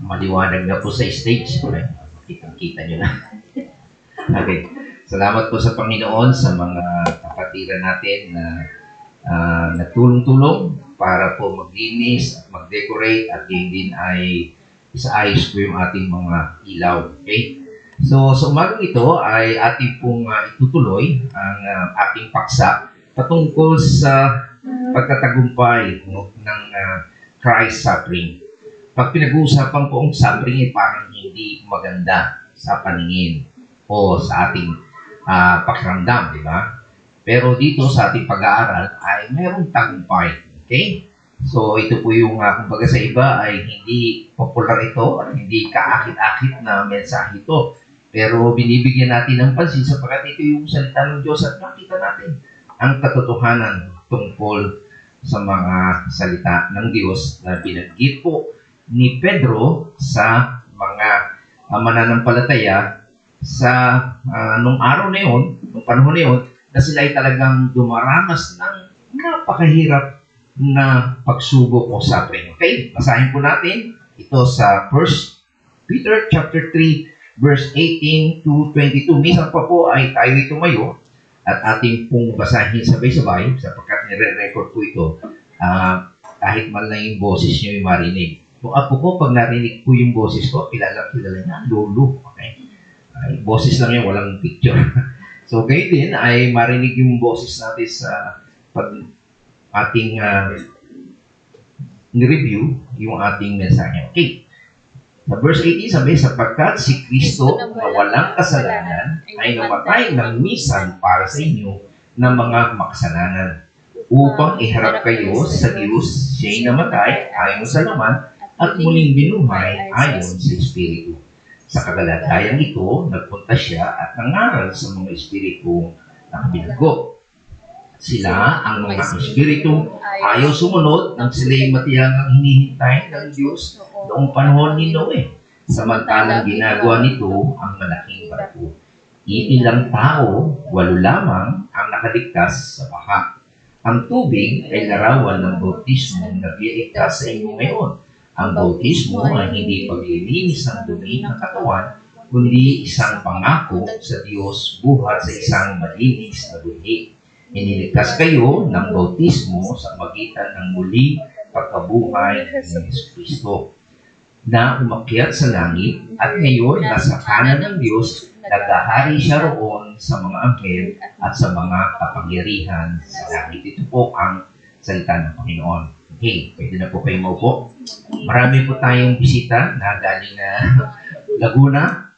Maliwanag na po sa stage. Okay. Kitang-kita nyo na. Okay. Salamat po sa Panginoon sa mga kapatiran natin na nagtulong-tulong para po maglinis at mag-decorate at yun din ay isaayos po yung ating mga ilaw. Okay? So, sa umagang ito ay ating pong itutuloy ang ating paksa patungkol sa pagtatagumpay ng Christ suffering. Pag pinag-uusapan po ang suffering ay parang hindi maganda sa paningin o sa ating pakiramdam, di ba? Pero dito sa ating pag-aaral ay mayroong tagumpay. Okay? So, ito po yung, kumbaga sa iba ay hindi popular ito at hindi kaakit-akit na mensahe ito. Pero binibigyan natin ng pansin sapagkat ito yung salita ng Diyos at nakita natin ang katotohanan tungkol sa mga salita ng Diyos na binanggit po ni Pedro sa mga mananampalataya sa nung araw na yun, nung panahon na yun, na sila ay talagang dumaranas ng napakahirap na pagsubok o suffering. Okay? Basahin po natin ito sa 1 Peter chapter 3 verse 18 to 22. Minsan pa po ay tayo tumayo at ating pong basahin sabay-sabay sapagkat nire-record po ito kahit man lang yung boses nyo yung marinig. Kung apo ko, pag narinig po yung boses ko, kilala niya, lolo. Okay? Ay, boses lang yan, walang picture. So, kayo din ay marinig yung boses natin sa pag ating review yung ating mensahe. Okay. Sa verse 18, sabi, sapagkat si Kristo na walang kasalanan ay namatay ng misan para sa inyo ng mga makasalanan upang iharap kayo sa Diyos. Siya'y namatay ayon sa laman at muling binuhay ayon sa Espiritu. Sa kagalagayan ito, nagpunta siya at nangaral sa mga Espiritu na binago. Sila, ang mga Espiritu, ayaw sumunod nang sila'y matiyangang hinihintay ng Diyos noong panahon ni Noe. Samantalang ginagawa nito ang malaking barko. Iilang tao, 8 lamang ang nakaligtas sa baha. Ang tubig ay larawan ng bautismo na biyaitas sa inyo ngayon. Ang bautismo ay hindi paglilinis ng dumi ng katawan, kundi isang pangako sa Diyos buhat sa isang malinis na buhi. Iniligtas kayo ng bautismo sa magitan ng muling pagkabuhay ng Kristo na umakyat sa langit at ngayon nasa kanan ng Diyos, naghahari siya roon sa mga anghel at sa mga kapangyarihan sa langit. Ito po ang salita ng Panginoon. Okay, pwede na po kayo maupo. Marami po tayong bisita na galing na Laguna.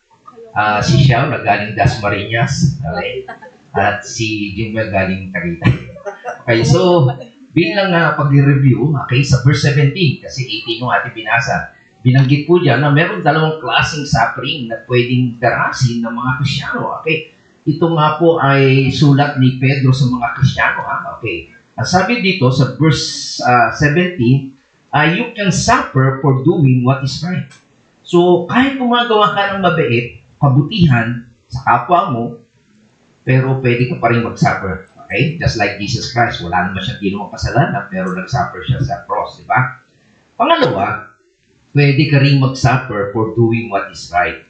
Si Xiao na galing Dasmariñas. Okay? At si Jimmy galing Tagaytay. Okay, so bilang pag-review, okay, sa verse 17, kasi 18 yung ating binasa, binanggit po dyan na meron dalawang klaseng suffering na pwedeng darasin ng mga Kristyano. Okay, ito nga po ay sulat ni Pedro sa mga Kristyano. Okay, ang sabi dito sa verse 17, you can suffer for doing what is right. So, kahit gumagawa ka ng mabait, kabutihan sa kapwa mo, pero pwede ka pa rin mag-suffer. Okay? Just like Jesus Christ, wala naman siyang ginawang kasalanan, pero nag-suffer siya sa cross, di ba? Pangalawa, pwede ka rin mag-suffer for doing what is right.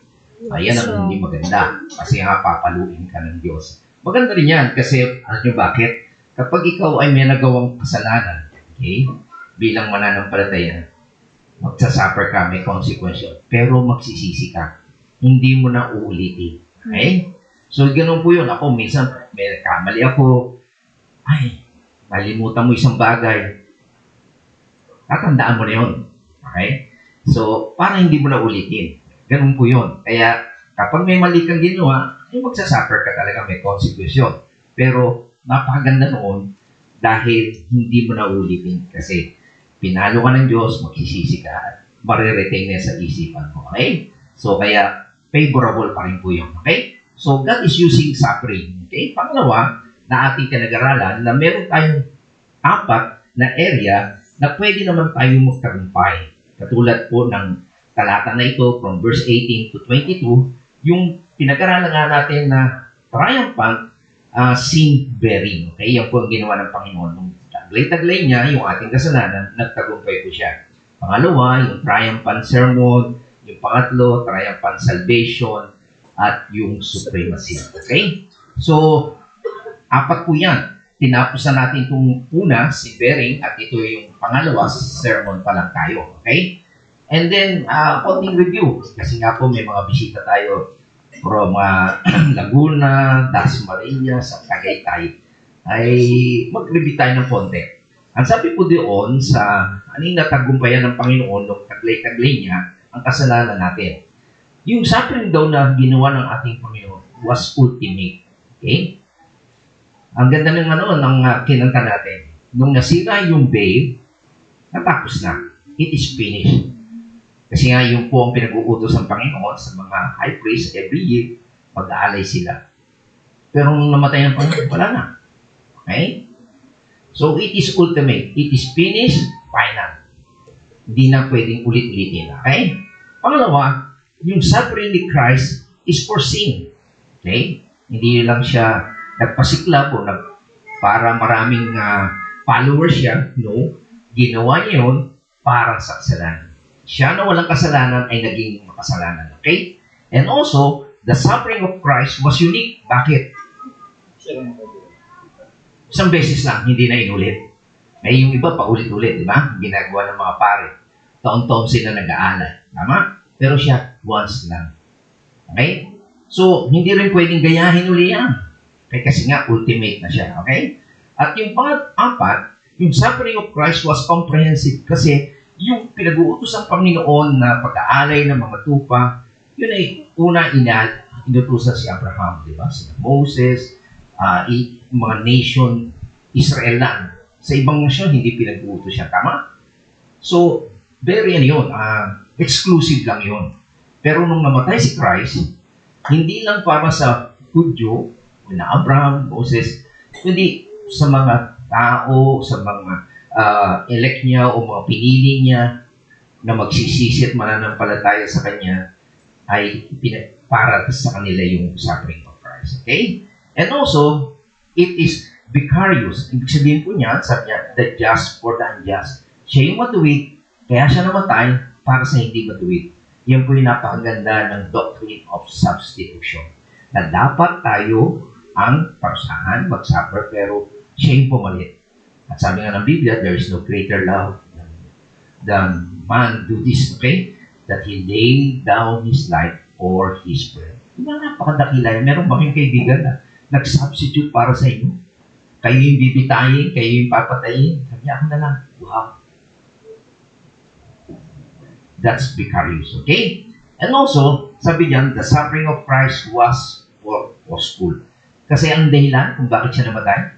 Ayan ang hindi maganda, kasi papaluin ka ng Diyos. Maganda rin yan, kasi alam nyo bakit? Kapag ikaw ay may nagawang kasalanan, okay, bilang mananampalataya, magsasuffer ka, may consequence, pero magsisisi ka. Hindi mo na uulitin. Okay? So, ganun po yun. Ako, minsan, may kamali ako. Ay, malimutan mo isang bagay. Tatandaan mo na yun. Okay? So, para hindi mo na ulitin. Ganun po yun. Kaya, kapag may mali kang ginawa, ay magsasuffer ka talaga, may consequence yun. Pero, napakaganda noon dahil hindi mo na ulitin. Kasi, pinalo ka ng Diyos, magsisisi ka, at mariretain na sa isipan mo. Okay? So, kaya, favorable pa rin po yun. Okay? So, God is using suffering. Okay? Pangalawa, na ating pinag-aralan na meron tayong 4 na area na pwede naman tayong magtagumpay. Katulad po ng talata na ito from verse 18 to 22, yung pinag-aralan nga natin na triumphant sin bearing. Okay? Yan po ang ginawa ng Panginoon. Nung taglay-taglay niya yung ating kasalanan, nagtagumpay po siya. Pangalawa, yung triumphant sermon. Yung pangatlo, triumphant salvation. At yung supremacy. Okay? So, apat po yan. Tinapos na natin itong una, si Bering, at ito yung pangalawa, sermon pa lang tayo. Okay? And then, konting review. Kasi nga po, may mga bisita tayo from Laguna, Dasmariñas, at Tagaytay. Ay mag-review tayo ng konti. Ang sabi po doon sa aning natagumpayan ng Panginoon nung taglay-taglay niya ang kasalanan natin. Yung suffering daw na ginawa ng ating Panginoon was ultimate. Okay? Ang ganda ng kinanta natin. Nung nasira yung veil, natapos na. It is finished. Kasi nga yung po ang pinag-uutos ng Panginoon sa mga high priest every year, mag-aalay sila. Pero nung namatay ng Panginoon, wala na. Okay? So, it is ultimate. It is finished, final. Hindi na pwedeng ulit-ulitin. Okay? Pangalawa, yung suffering ni Christ is for sin. Okay? Hindi lang siya nagpasiklab o para maraming followers siya. No. Ginawa niya yun para sa kasalanan. Siya na walang kasalanan ay naging makasalanan. Okay? And also, the suffering of Christ was unique. Bakit? Isang beses lang, hindi na inulit. May yung iba pa ulit-ulit, di ba? Ginagawa ng mga pare. Taon-taon sila nag-aalay. Tama? Pero siya, once lang. Okay? So, hindi rin pwedeng gayahin uli yan. Okay? Kasi nga, ultimate na siya. Okay? At yung pang-apat, yung suffering of Christ was comprehensive kasi yung pinag-uutos ng Panginoon na pag-aalay ng mga tupa, yun ay una inutusan si Abraham, di ba? Si Moses, mga nation, Israel lang. Sa ibang nasyon, hindi pinag-uutos siya. Tama? So, very yun. Exclusive lang yun. Pero nung namatay si Christ, hindi lang para sa Hudyo, na Abraham, Moses, kundi sa mga tao, sa mga elect niya o mga pinili niya na magsisisi at mananampalataya sa Kanya, ay para sa kanila yung suffering of Christ. Okay? And also, it is vicarious. Ibig sabihin po niya, sabi niya, the just for the unjust. Siya yung matuwid, kaya siya namatay para sa hindi matuwid. Yan po yung napakaganda ng doctrine of substitution. Na dapat tayo ang parusahan, mag-suffer, pero siya yung pumalit. At sabi nga ng Biblia, there is no greater love than man do this, okay? That he laid down his life for his friend. Diba napakadakila yan? Meron ba kayong kaibigan na nag-substitute para sa inyo? Kayo yung bibitayin, kayo yung papatayin. Sabi niya, ako na lang. Wow. That's vicarious, okay? And also, sabi niyan, the suffering of Christ was full. Kasi ang dahilan kung bakit siya namatay,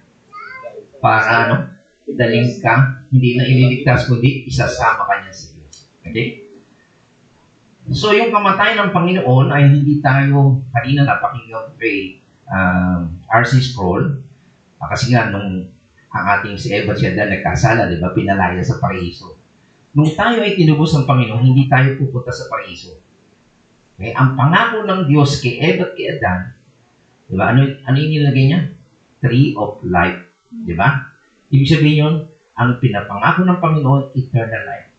para daling ka, hindi na ililigtas, kundi isasama ka niya sa Diyos. Okay? So, yung kamatay ng Panginoon ay hindi tayo, kanina napakinggan kay R.C. Sproul, kasi nga nung ang ating si Eva siya dahil nagkasala, di ba, pinalaya sa paraiso. Nung tayo ay tinubos ng Panginoon, hindi tayo pupunta sa paraiso. Okay? Ang pangako ng Diyos kay Eva at kay Adan, di ba, ano yung nilagay niya? Tree of life. Di ba? Ibig sabihin yun, ang pinapangako ng Panginoon, eternal life.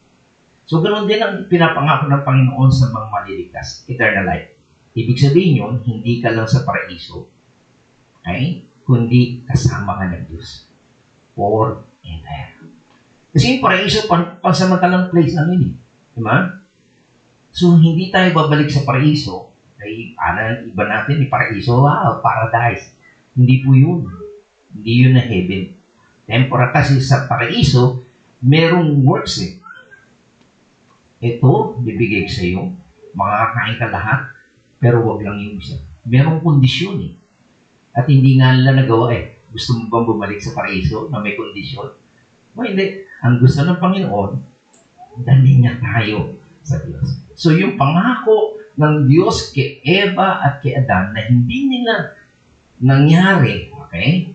So, ganoon din ang pinapangako ng Panginoon sa mga maliligtas, eternal life. Ibig sabihin yun, hindi ka lang sa paraiso, okay? Kundi kasama ka ng Diyos. For and ever. Kasi yung paraiso, pansamantalang place namin eh. Di ba? So, hindi tayo babalik sa paraiso. Ay, iba natin, yung paraiso, wow, paradise. Hindi po yun. Hindi yun na heaven. Temporal kasi sa paraiso, merong works eh. Ito, bibigay sa iyo, makakain ka lahat, pero wag lang yung isa. Merong kondisyon eh. At hindi nga nila nagawa eh. Gusto mo bang bumalik sa paraiso na may kondisyon? O hindi. Ang gusto ng Panginoon, dali niya tayo sa Diyos. So yung pangako ng Diyos kay Eva at kay Adan na hindi nila nangyari, okay?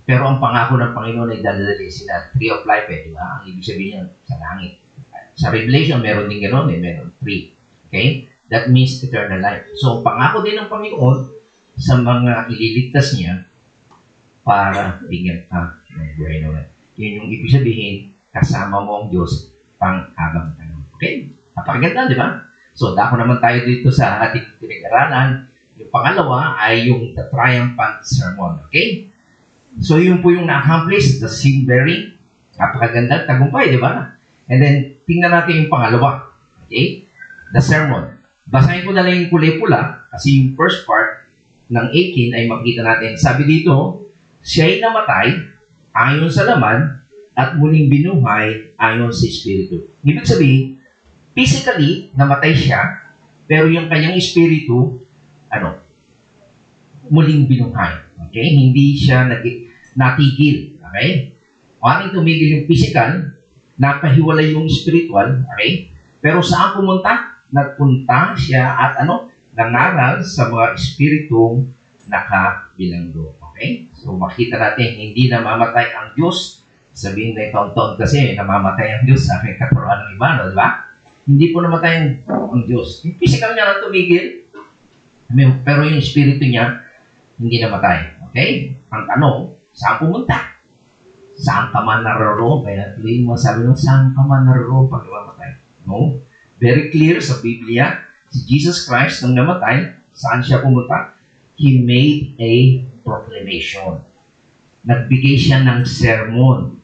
Pero ang pangako ng Panginoon ay dali sila. Tree of life eh, di ba? Ang ibig sabihin niya, sa langit. Sa Revelation, meron din gano'n eh, meron tree. Okay? That means eternal life. So, pangako din ng Panginoon sa mga ililigtas niya para bigyan ka ng buhay na. Yun yung ibig sabihin, kasama mo ang Diyos pang-habang tanong. Okay? Napakaganda, di ba? So, dako naman tayo dito sa ating pinag-aralan. Yung pangalawa ay yung the triumphant sermon. Okay? So, yun po yung na-accomplish, the sin-bearing. Napakaganda, tagumpay, di ba? And then, tingnan natin yung pangalawa. Okay? The sermon. Basahin ko na lang yung kulay pula kasi yung first part ng 18 ay makita natin. Sabi dito, siya'y namatay ayon sa laman at muling binuhay ayon sa Espiritu. Ibig sabihin, physically, namatay siya, pero yung kanyang Espiritu, muling binuhay. Okay? Hindi siya natigil. Okay? Maraming tumigil yung physical, napahiwalay yung spiritual. Okay? Pero saan pumunta? Nagpunta siya at nangaral sa mga espiritong nakabilanggo. Okay? So, makita natin, hindi namamatay ang Diyos. Sabihin na taon-taon kasi, namamatay ang Diyos sa aking kaparuan ng iba, di ba? Hindi po namatay ang Diyos. Yung physical niya na tumigil, pero yung espiritu niya, hindi namatay. Okay? Ang tanong, saan pumunta? Saan ka man naroon? Kaya tuloy mo sabi nung, saan ka man naroon pag namatay? No? Very clear sa Biblia, si Jesus Christ nung namatay, saan siya pumunta? He made a proclamation. Nagbigay siya ng sermon.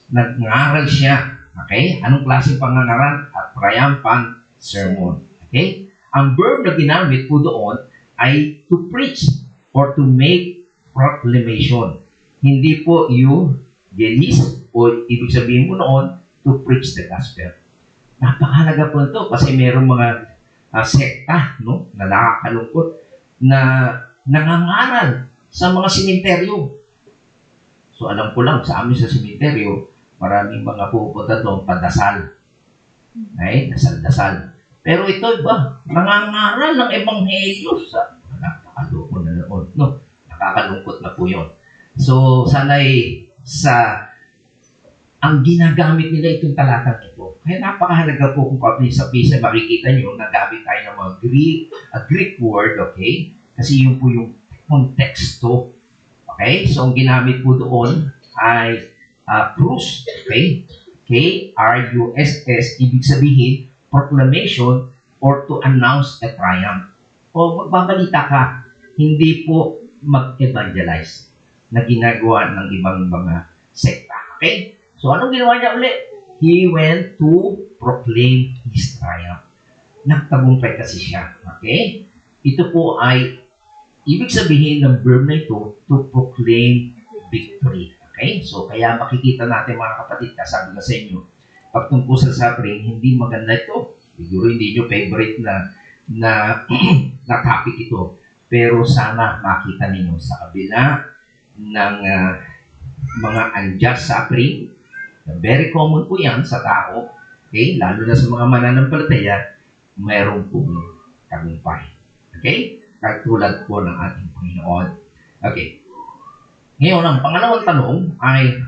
Nag-ngaral siya. Okay? Anong klaseng pangangaral? A triumphant sermon. Okay? Ang verb na ginamit po doon ay to preach or to make proclamation. Hindi po eugenis o ibig sabihin mo noon to preach the gospel. Napakahalaga po ito kasi mayroong mga sekta na nakakalungkot na nangangaral sa mga simenteryo. So alam ko lang, sa amin sa simenteryo, maraming mga pupunta doon, padasal. Ay, dasal-dasal. Pero ito iba, nangangaral ng ebanghelyo sa nakakalungkot na noon. No, nakakalungkot na po yun. So, sana'y ang ginagamit nila itong talatang ito. Kaya napakahalaga po kung papisa-pisa makikita nyo, nagamit tayo ng mga Greek word, okay? Kasi yun po yung konteksto. Okay? So, ang ginamit po doon ay prus, okay? K-R-U-S-S, ibig sabihin, proclamation or to announce a triumph. O magbabalita ka, hindi po mag-evangelize na ginagawa ng ibang mga sekta. Okay? So, anong ginawa niya ulit? He went to proclaim his triumph. Nagtagumpay kasi siya. Okay? Ito po ay, ibig sabihin ng verb na ito, to proclaim victory. Okay? So, kaya makikita natin mga kapatid, sabi na sa inyo, pag tungkol sa suffering, hindi maganda ito. Siguro hindi nyo favorite na topic ito. Pero sana makita ninyo sa kabila ng mga unjust suffering, very common po yan sa tao, okay? Lalo na sa mga mananampalataya, mayroon po tagumpay. Okay? Katulad po ng ating Panginoon. Okay. Ngayon, ang pangalawang tanong ay,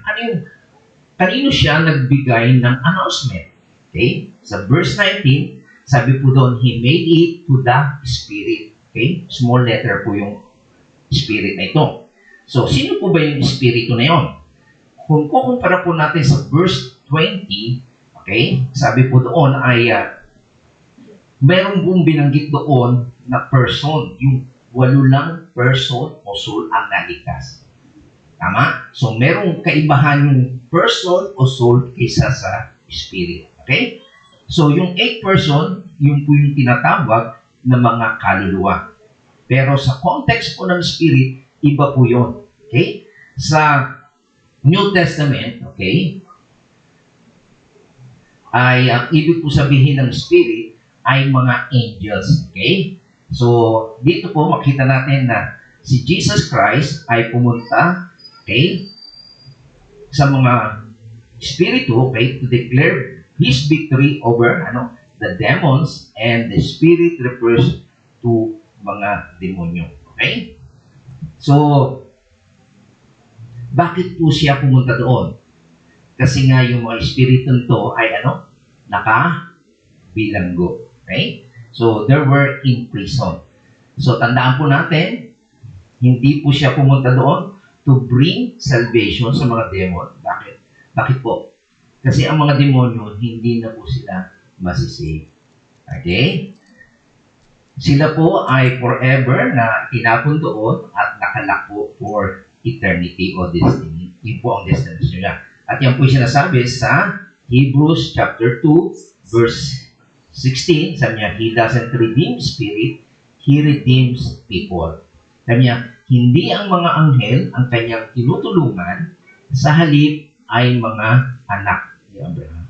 kanino siya nagbigay ng announcement? Okay? Sa verse 19, sabi po doon, He made it to the Spirit. Okay? Small letter po yung Spirit na ito. So, sino po ba yung Espiritu na yun? Kung kukumpara po natin sa verse 20, okay? Sabi po doon ay, mayroong pong binanggit doon na person, yung 8 lang person o soul ang naligtas. Tama? So, merong kaibahan yung person o soul kaysa sa spirit. Okay? So, yung 8 person, yung po yung tinatawag na mga kaluluwa. Pero sa context po ng spirit, iba po yun. Okay? Sa New Testament, okay, ay ang ibig po sabihin ng spirit ay mga angels. Okay? So, dito po makita natin na si Jesus Christ ay pumunta, okay, sa mga espiritu, okay, to declare His victory over the demons, and the spirit refers to mga demonyo. Okay? So, bakit po siya pumunta doon? Kasi nga yung mga espiritu nito ay nakabilanggo. Okay? So, they were in prison. So, tandaan po natin, hindi po siya pumunta doon to bring salvation sa mga demon. Bakit? Bakit po? Kasi ang mga demonyo, hindi na po sila masisave. Okay? Sila po ay forever na tinapon doon at nakalako for eternity o destiny. Yun po ang destination niya. At yan po sinasabi sa Hebrews chapter 2, verse 16. Sabi niya, He doesn't redeem spirit, He redeems people. Sabi niya, hindi ang mga anghel ang kanyang tinutulungan, sa halip ay mga anak ni Abraham.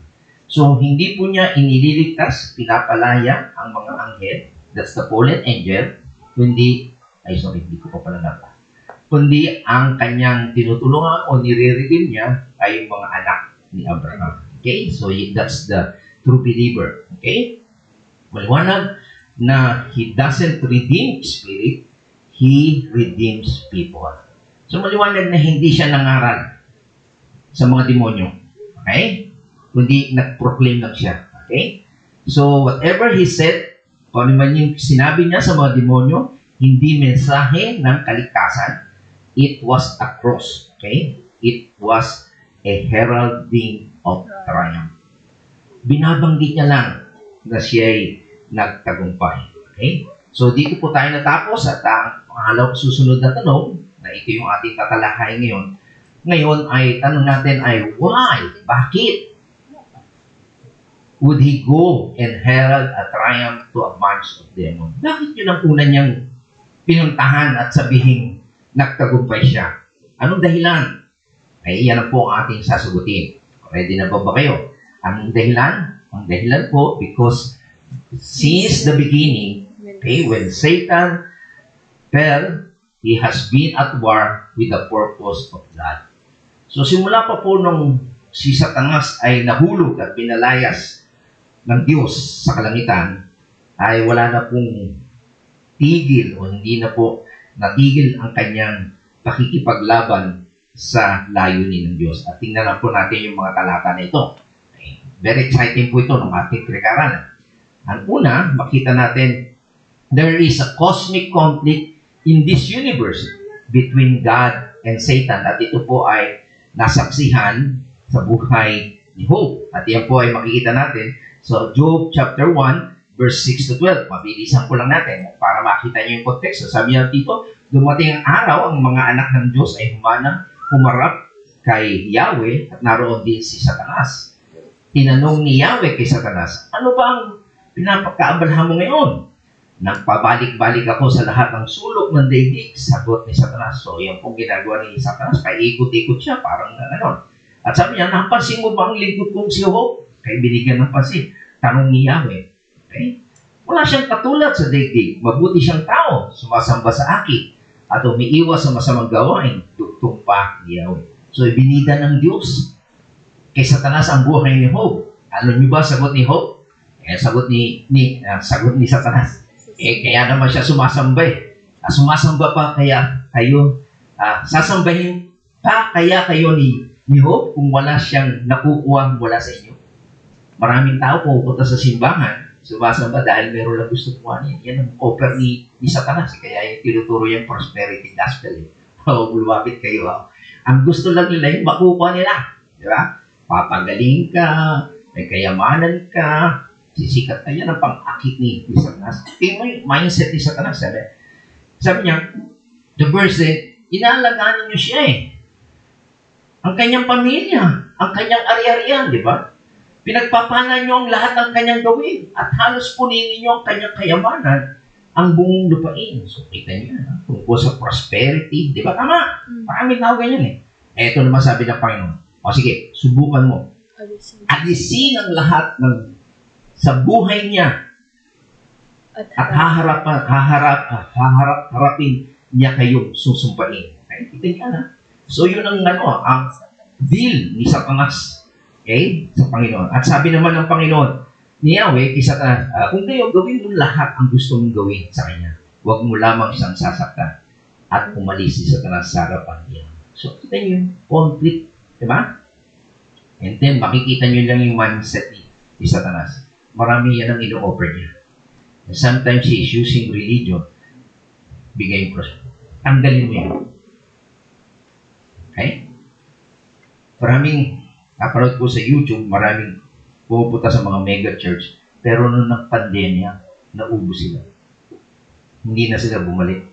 So, hindi po niya inililigtas, pinapalaya ang mga anghel, that's the fallen angel, kundi ko pa pala nata. Kundi ang kanyang tinutulungan o nire-redeem niya ay yung mga anak ni Abraham. Okay? So, that's the true believer. Okay? Maliwanag na He doesn't redeem spirit, He redeems people. So, maliwanag na hindi siya nangaral sa mga demonyo. Okay? Kundi nag-proclaim lang siya. Okay? So, whatever He said, kung ano man yung sinabi niya sa mga demonyo, hindi mensahe ng kaligtasan. It was a cross. Okay? It was a heralding of triumph. Binabanggit niya lang na siya'y nagtagumpay. Okay? So, dito po tayo natapos at ang susunod na tanong, na ito yung ating tatalakay ngayon. Ngayon ay tanong natin ay why? Bakit? Would He go and herald a triumph to a bunch of demons? Bakit yun ang una niyang pinuntahan at sabihin nagtagumpay siya? Anong dahilan? Ay, yan po ang ating sasagutin. Ready na ba kayo? Anong dahilan? Ang dahilan po, because since the beginning, okay, when Satan fell, he has been at war with the purpose of God. So, simula pa po nung si Satanas ay nahulog at binalayas ng Diyos sa kalangitan, ay wala na pong tigil o hindi na po natigil ang kanyang pakikipaglaban sa layunin ng Diyos. At tingnan lang po natin yung mga talata na ito. Okay. Very exciting po ito ng ating pinag-aralan. Ang una, makita natin, there is a cosmic conflict in this universe between God and Satan. At ito po ay nasaksihan sa buhay ni Job. At yan po ay makikita natin. So, Job chapter 1, verse 6 to 12. Mabilisan ko lang natin para makita niyo yung context. So, sabi niya dito, dumating ang araw, ang mga anak ng Diyos ay humarap kay Yahweh at naroon din si Satanas. Tinanong ni Yahweh kay Satanas, ano ba ang pinapagkaabalhan mo ngayon? Nagpabalik-balik ako sa lahat ng sulok ng daigdig, sagot ni Satanas. So, yan pong ginagawa ni Satanas, paikot-ikot siya, parang gano'n. At sabi niya, napansin mo ba ang lingkod kong si Job? Kaya binigyan ng pansin. Tanong ni Yahweh. Okay? Wala siyang katulad sa daigdig. Mabuti siyang tao, sumasamba sa akin, at umiiwas sa masamang gawain, dugtong pa ni Yahweh. So, ibinida ng Diyos kay Satanas ang buhay ni Job. Alam niyo ba sagot ni Job? Sagot ni Satanas. Kaya naman siya sumasamba sumasamba pa kaya kayo, sasambahin pa kaya kayo ni Job kung wala siyang nakukuha mula sa inyo. Maraming tao pupunta sa simbahan, sumasamba dahil meron lang gusto kuha niya. Yan ang offer ni Satanas. Kaya yung tinuturo yung prosperity gospel. Lumapit kayo. Ang gusto lang nila yung makukuha nila. Di ba? Papagaling ka, may kayamanan ka, sisikat na yan ang pang-akit ni Satanas. Tingnan mo yung mindset ni Satanas. Sabi niya, the verse, inaalagaan niyo siya Ang kanyang pamilya, ang kanyang ari-arian, di ba? Pinagpapala niyo ang lahat ng kanyang gawin at halos punin niyo ang kanyang kayamanan, ang buong lupain. So, kita niyo tungkol sa prosperity, di ba? Tama. Maraming tao ganyan Eto naman sabi ng Panginoon. O sige, subukan mo. Alisin ang lahat ng sa buhay niya at harapin niya kayong susumpain. Okay? Kita niya So, yun ang ang deal ni Satanas sa Panginoon. At sabi naman ng Panginoon ni Yahweh kay Satanas, kung kayo, gawin mo lahat ang gusto mong gawin sa kanya. Huwag mo lamang siyang sasaktan at umalis si Satanas sa harapan niya. So, kita niyo yung conflict. Diba? And then, makikita niyo lang yung mindset ni Satanas. Marami yan ang ino-offer niya. And sometimes he is using religion. Bigay yung prosper. Tanggalin mo yan. Okay? Maraming Napanood ko sa YouTube, maraming pupunta sa mga mega church, pero nung nag-pandemya, naubos sila. Hindi na sila bumalik.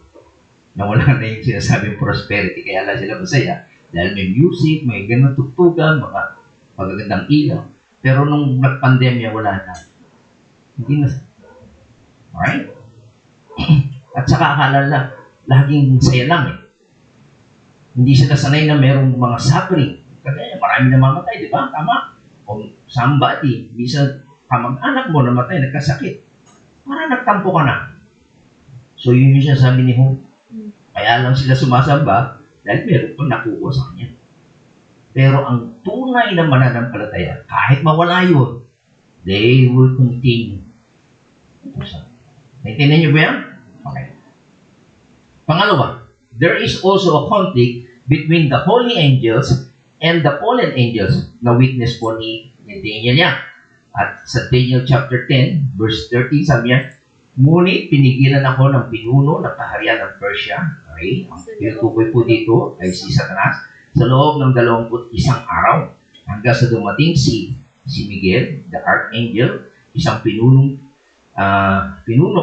Nawala na yung sinasabing prosperity, kaya lang sila masaya. Dahil may music, may ganun tugtugan, mga pagagandang ilaw. Pero nung nag-pandemya, wala na. Hindi na. Alright? At saka akala lang, laging saya lang eh. Hindi sila sanay na merong mga suffering. Kasi marami namamatay, di ba? Tama. O somebody, bisa kamag-anak mo namatay, nagkasakit. Para nagtampo ka na. So yun yung sabi ni Hope. Kaya lang sila sumasamba dahil meron pang nakuha sa kanya. Pero ang tunay na mananampalataya, kahit mawala yun, they will continue. Naintindihan niyo ba yan? Okay. Pangalawa, there is also a conflict between the holy angels and the fallen angels na witness po ni Daniel niya. At sa Daniel chapter 10, verse 30, sabi niya, ngunit pinigilan ako ng pinuno ng kaharian ng Persia. Okay? Ang tinutukoy po dito ay si Satanas sa loob ng 21 araw hanggang sa dumating si Miguel, the archangel, isang pinuno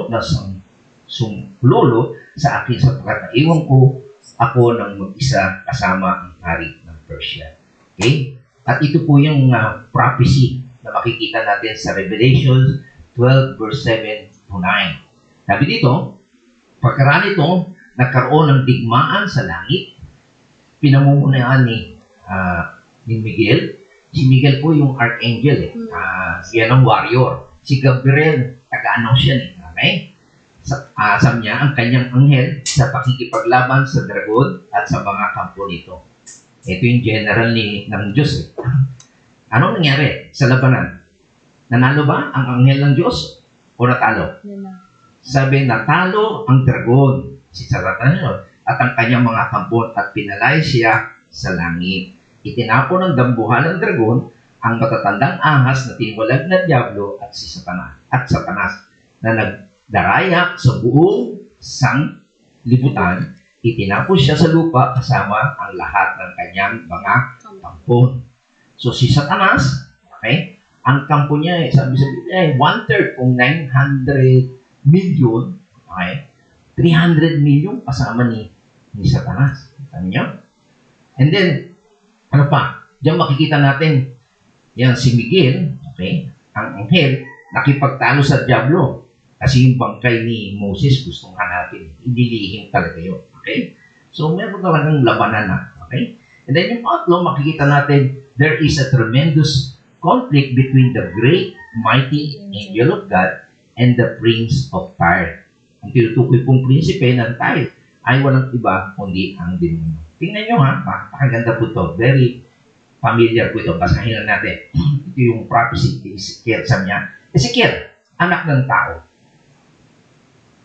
na sumlolo sa akin sapagkat naiwan ko ako ng mag-isa kasama ang hari ng Persia. Okay? At ito po yung prophecy na makikita natin sa Revelation 12 verse 7 to 9. Sabi dito, pagkaraan ito, nagkaroon ng digmaan sa langit, pinamumunuan ni Miguel. Si Miguel po yung archangel. Siya ng warrior. Si Gabriel, taga-announce yan. Okay? Sabi niya, ang kanyang anghel sa pakikipaglaban sa dragon at sa mga kampo nito. Ito yung general ng Diyos. Anong nangyari sa labanan? Nanalo ba ang anghel ng Diyos o natalo? Sabi, natalo ang dragon, si Satanas, at ang kanyang mga kampo at pinalay siya sa langit. Itinapon ng dambuhan ng dragon ang matatandang ahas na tiniwalag na Diablo at si Satanas na nagdaraya sa buong sanglibutan. Itinapon siya sa lupa kasama ang lahat ng kanyang mga kampo. So si Satanas, okay, ang kampo niya, sabi ay 1/3 kung 900 million, okay, 300 million kasama ni Satanas. Tama niyo? And then, ano pa? Diyan makikita natin, yan si Miguel, okay, ang anghel, nakipagtalo sa Diablo. Kasi yung bangkay ni Moses, gustong hanapin. Inilihim talaga yun. Okay? So, meron talagang labanan na. Okay? And then yung pangatlo, makikita natin, there is a tremendous conflict between the great, mighty angel of God and the prince of Tyre. Ang tinutukoy pong prinsipe ng Tyre ay walang iba kundi ang demonyo. Tingnan nyo ha, pakaganda po ito. Very familiar po ito. Basahin na natin. Ito yung prophecy ni Ezekiel. Sabi niya, Ezekiel, anak ng tao,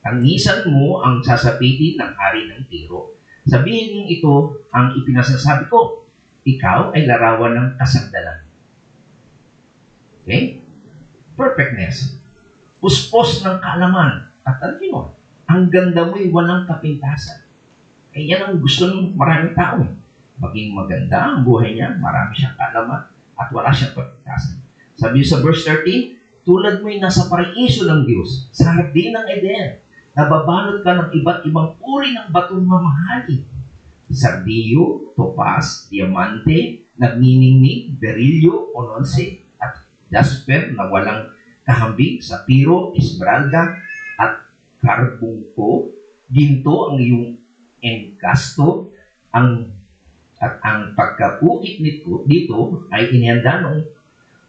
tangisan mo ang sasapitin ng hari ng Tiro. Sabihin mong ito ang ipinasasabi ko. Ikaw ay larawan ng kasandalan. Okay? Perfectness. Puspos ng kaalaman. At alam mo, ang ganda mo'y walang kapintasan. Eh, yan ang gusto ng maraming tao. Maging maganda ang buhay niya, marami siyang kaalaman, at wala siyang kapintasan. Sabi sa verse 13, tulad mo'y nasa paraiso ng Diyos, sa hardin ng Eden, nababalot ka ng iba't ibang uri ng batong mamahalin. Sardiyo, topaz, diamante, nagniningning, berilyo, ononse, at jasper na walang kahambing, sapiro, esmeralda, at karbungko, ginto ang iyong engkasto, at ang pagkaukit nito dito ay inihanda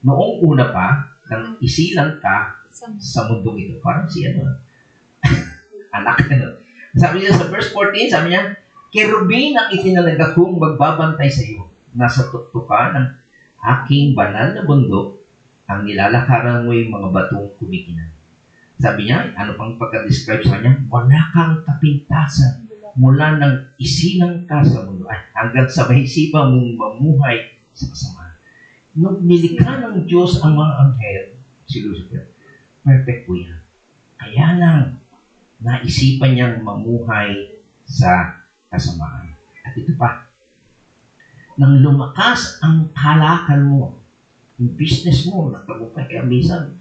noong una pa nang isilang ka sa mundong ito. Parang si anak na. Sabi niya sa verse 14, sabi niya, kerubin ang itinalaga kong magbabantay sa iyo. Nasa tuktukan ng aking banal na bundok, ang nilalakaran mo yung mga batong kumikinan. Sabi niya, ano pang pagka-describe sa kanya? Wala kang kapintasan mula nang isilang ka sa mundo hanggang sa mahisipan mong mamuhay sa kasamaan. Nung nilikha ng Diyos ang mga anghel, si Lucifer, perfect po yan. Kaya lang, naisipan niyang mamuhay sa kasamaan. At ito pa, nang lumakas ang halakal mo, yung business mo, nagtagumpay, kaya minsan,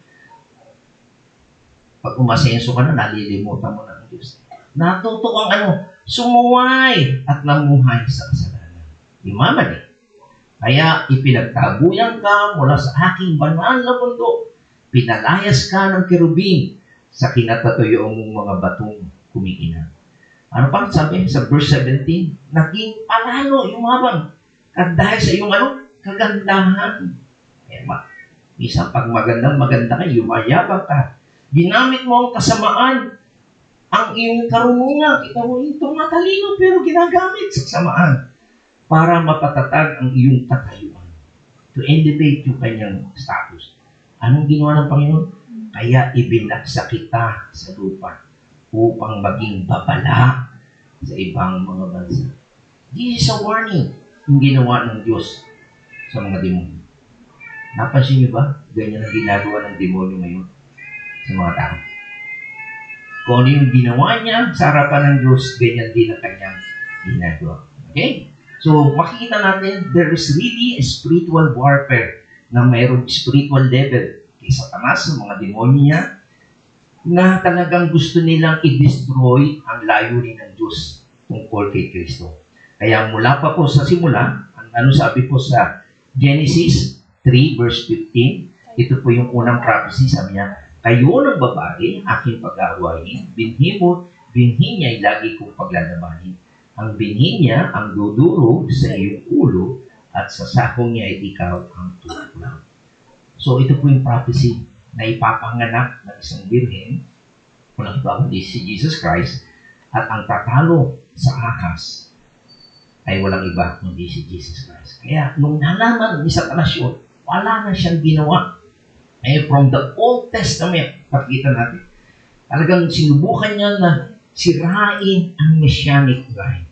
pag umasenso ka na, nalilimutan mo na ang Diyos. Natuto ang sumuway at namuhay sa kasalanan. Imamali. Kaya ipinagtabuyan ka mula sa aking banal na bundok. Pinalayas ka ng kerubin sa kinatatuyong mong mga batong kumikinang. Ano pa sabi sa verse 17? Naging palalo, yumabang. At dahil sa iyong kagandahan. Isang pag maganda ka, yumayabang ka. Ginamit mo ang kasamaan, ang iyong karunungan. Kita mo, itong matalino pero ginagamit sa kasamaan para mapatatag ang iyong katayuan. To elevate yung kanyang status. Anong ginawa ng Panginoon? Kaya ibinaksa kita sa lupa upang maging babala sa ibang mga bansa. This is a warning yung ginawa ng Diyos sa mga demonyo. Napansin niyo ba? Ganyan ang ginagawa ng demonyo ngayon sa mga tao. Kung ano yung ginawa niya sa harapan ng Diyos, ganyan din ang kanyang ginagawa. Okay? So, makikita natin, there is really a spiritual warfare na mayroong spiritual level kay Satanas, sa mga demonyo niya, na talagang gusto nilang i-destroy ang layunin ng Diyos tungkol kay Kristo. Kaya mula pa po sa simula, ano sabi po sa Genesis 3 verse 15, ito po yung unang prophecy, sabi niya, kayo ng babae, aking pag-aawayin, binhi niya'y lagi kong paglalabanin. Ang binhi niya ang duduro sa iyong ulo at sa sakong niya ay ikaw ang tutulaw. So ito po yung prophecy na ipapanganak ng isang birhen, walang iba kundi si Jesus Christ, at ang tatalo sa ahas ay walang iba kundi si Jesus Christ. Kaya nung nalaman ni Satanas yun, wala na siyang ginawa. From the Old Testament, pakita natin, talagang sinubukan niya na sirain ang Messianic line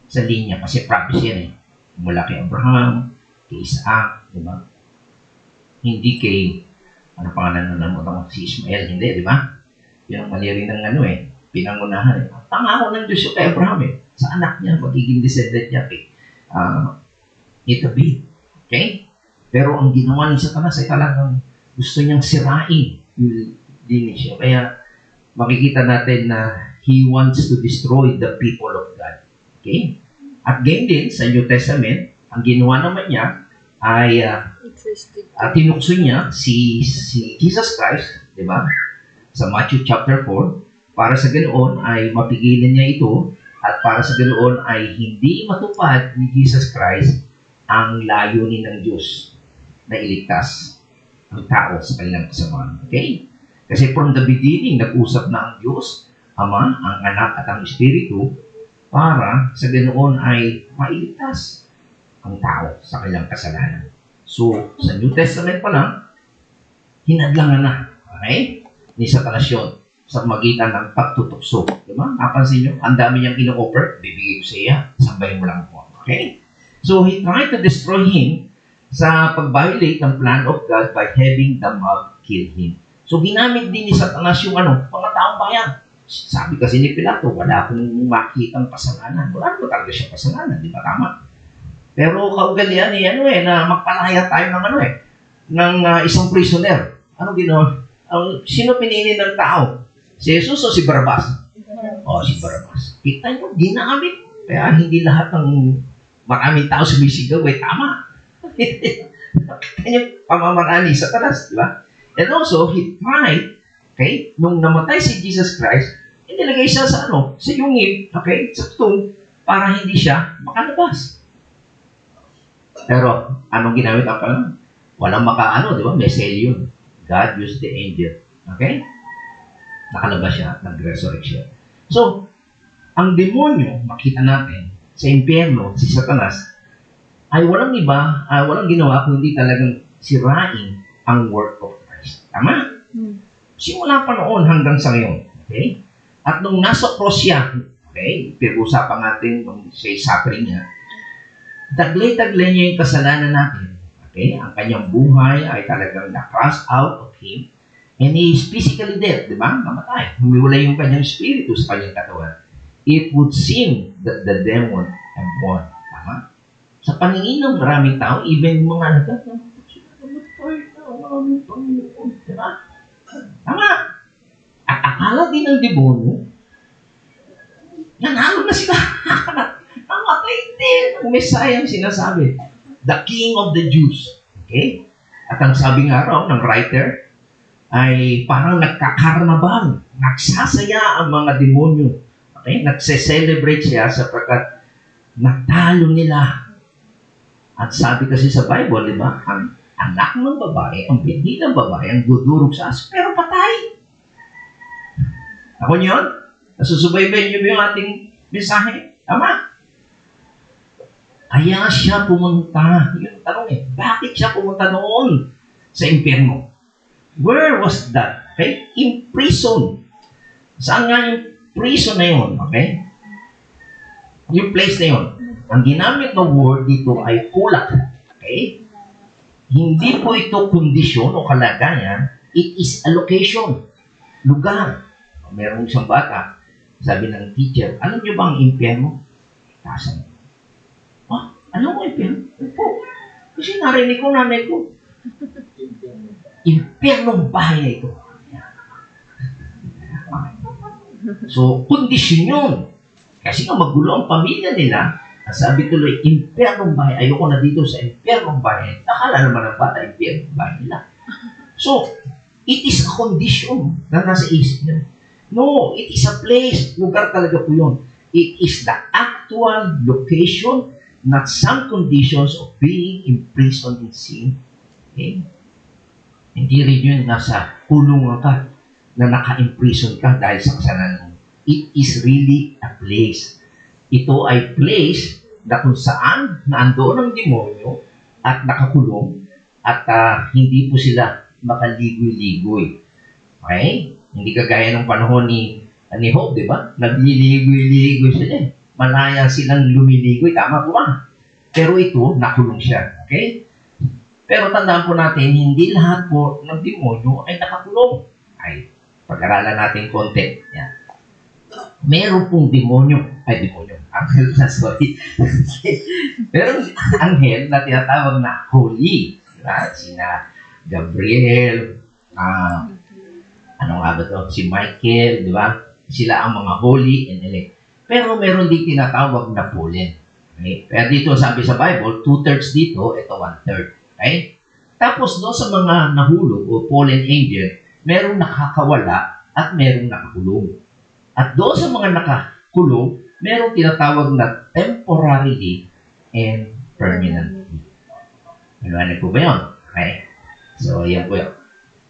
sa linya. Kasi prophecy yan mula kay Abraham, kay Isaac, di ba? Hindi kay, ano pangalan na naman, si Ismael, hindi, di ba? Yung mali rin ng pinangunahan. Pangako ng Diyos yung kay Abraham sa anak niya, magiging descendant niya kay Itabi. Okay? Pero ang ginawa ni Satanas ay talagang gusto niyang sirain yung lineage. Kaya makikita natin na he wants to destroy the people of God. Okay? At ganyan din sa New Testament, ang ginawa naman niya ay tinukso niya si Jesus Christ, di ba? Sa Matthew chapter 4, para sa ganoon ay mapigilan niya ito at para sa ganoon ay hindi matupad ni Jesus Christ ang layunin ng Diyos na iligtas ang tao sa kanilang kasamaan. Okay? Kasi from the beginning, nag-usap na ang Diyos, Ama, ang Anak at ang Espiritu para sa ganoon ay mailigtas ang tao sa kanilang kasalanan. So, sa New Testament pa lang, hinadlangan na, okay, ni Satanas yun sa magitan ng pagtutukso. Diba? Napansin nyo, ang dami niyang ino-offer, bibigay ko sa iya, sabayin mo lang po. Okay? So, he tried to destroy him sa pag-violate ng plan of God by having the mob kill him. So, ginamit din ni Satanas yung mga taong bayan. Sabi kasi ni Pilato, wala akong makitang kasalanan. Wala naman talaga siya kasalanan, di ba tama? Pero kaugalian na magpalaya tayo ng isang prisoner. Ano ginawa? Sino pinili ng tao? Si Jesus o si Barabas? Si Barabas. Kita nyo, ginamit. Kaya hindi lahat ng maraming tao sumisigaw, tama. Kanya pamamaraan ni Satanas, di ba? And also, he tried, okay, nung namatay si Jesus Christ, inilagay siya sa yungib, okay, sa tomb, para hindi siya makalabas. Pero, anong ginamit ang pala? Walang di ba? May seal yun. God used the angel. Okay? Nakalabas siya, nag-resurrect siya. So, ang demonyo, makita natin, sa impyerno, si Satanas, ay walang iba, walang ginawa kundi talagang sirain ang work of Christ. Tama? Simula pa noon hanggang sa ngayon. Okay? At nung nasa cross siya, okay, pinag-usapan natin nung siya suffering niya, taglay-taglay niya yung kasalanan natin. Okay? Ang kanyang buhay ay talagang na-cast out of him. And he is physically dead, di ba? Namatay. Humiwalay yung kanyang spiritu sa kanyang katawan. It would seem that the demon had won. Tama? Sa paningin ng maraming tao, even yung mga nagtatapos na aming Panginoon. Diba? Tama. At akala din ng demonyo, nanalo na sila. Namatay din ang Messiah ang sinasabi. The King of the Jews. Okay? At ang sabi nga raw ng writer, ay parang nagkakarnabal. Nagsasaya ang mga demonyo. Okay? Nagse-celebrate siya sapagkat natalo nila. At sabi kasi sa Bible, di ba, ang anak ng babae, ang binhi ng babae, ang dudurog sa aso, pero patay. Ako niyo yun? Nasusubaybay niyo ba yung ating mensahe? Tama. Kaya siya pumunta. Yung tanong bakit siya pumunta noon sa impyerno? Where was that? Okay? In prison. Saan nga yung prison na yun? Okay? Yung place na yun. Ang ginamit ng word dito ay kulak. Okay? Hindi po ito kondisyon o kalagayan. It is a location. Lugar. Merong isang bata, sabi ng teacher, alam niyo ba ang impyerno? Kasan? Alam mo impyerno? Po. Kasi narinig ko nanay ko. Impyernong bahay na ito. So, kondisyon yun. Kasi nga magulo ang pamilya nila. Sabi tuloy, impyernong bahay. Ayoko na dito sa impyernong bahay. Akala naman ng bata, impyernong bahay nila. So, it is a condition na nasa isip niya. No, it is a place. Lugar talaga po yun. It is the actual location, not some conditions of being imprisoned in sin. Okay? Hindi rin yun nasa kulungan ka na naka-imprison ka dahil sa kasalanan mo. It is really a place. Ito ay place na kung saan naandoon ang demonyo at nakakulong at hindi po sila makaligoy-ligoy. Okay? Hindi kagaya ng panahon ni Hope, di ba? Nagliligoy-ligoy sila. Malaya silang lumiligoy. Tama po ba? Pero ito, nakulong siya. Okay? Pero tandaan po natin, hindi lahat po ng demonyo ay nakakulong. Ay, pag-aralan natin konti. Yan. Meron pong anghel na, sorry. Meron anghel na tinatawag na holy. Diba? Sina Gabriel, ano nga ba to? Si Michael, di ba? Sila ang mga holy and elect. Pero meron din tinatawag na fallen. Okay? Kaya dito sabi sa Bible, 2/3 dito, ito 1/3. Okay? Tapos doon sa mga nahulog o fallen angel, merong nakakawala at merong nakakulong. At doon sa mga nakakulong, merong tinatawag na temporarily and permanently. Ano po ba yun? Okay? So, yan po yun.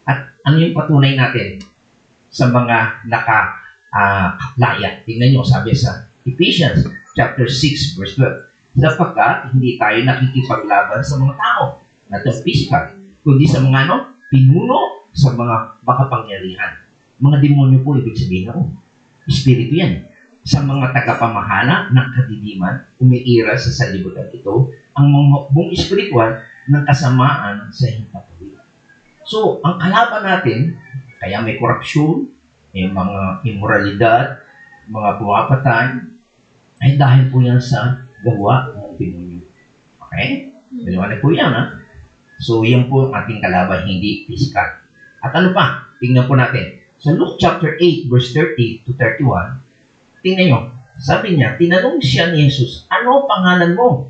At ano yung patunay natin sa mga nakaklaya? Tingnan nyo, sabi sa Ephesians chapter 6 verse 12. Sapagkat hindi tayo nakikipaglaban sa mga tao na ito physical, kundi sa mga pinuno sa mga makapangyarihan. Mga demonyo po, ibig sabihin ako. Espiritu yan. Sa mga tagapamahala ng kadidiman, umiira sa salibutan ito, ang mga buong espiritual ng kasamaan sa himpapawid. So, ang kalaban natin, kaya may korupsyon, may mga immoralidad, mga pumapatay, ay dahil po yan sa gawa ng demonyo. Okay? Dalawa po yan, ha? So, yan po ang ating kalaban, hindi physical. At ano pa? Tingnan po natin. Sa Luke chapter 8, verse 30 to 31, tingnan nyo, sabi niya, tinanong siya ni Jesus, ano pangalan mo?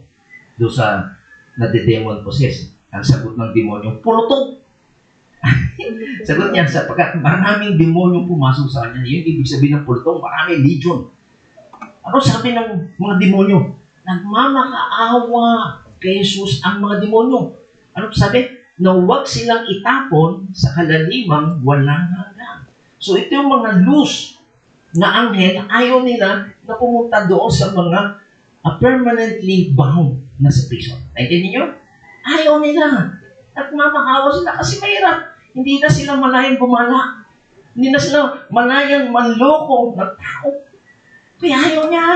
Doon sa nadedemon possess. Ang sagot ng demonyo, pulutog. Sagot niya, sapagkat maraming demonyo pumasok sa kanya. Yung ibig sabihin ng pulutog, maraming legion. Ano sabi ng mga demonyo? Nagmamakaawa kay Jesus ang mga demonyo. Ano sabi? Na huwag silang itapon sa kalalimang walang hanggan. So ito yung mga loose na anghel, ayaw nila na pumunta doon sa mga permanently bound na sa prison. Naintindihan niyo? Ayaw nila. At mamakawa sila kasi mahirap. Hindi na sila malayang gumala. Hindi na sila malayang manloko ng tao. Kaya ayaw niya.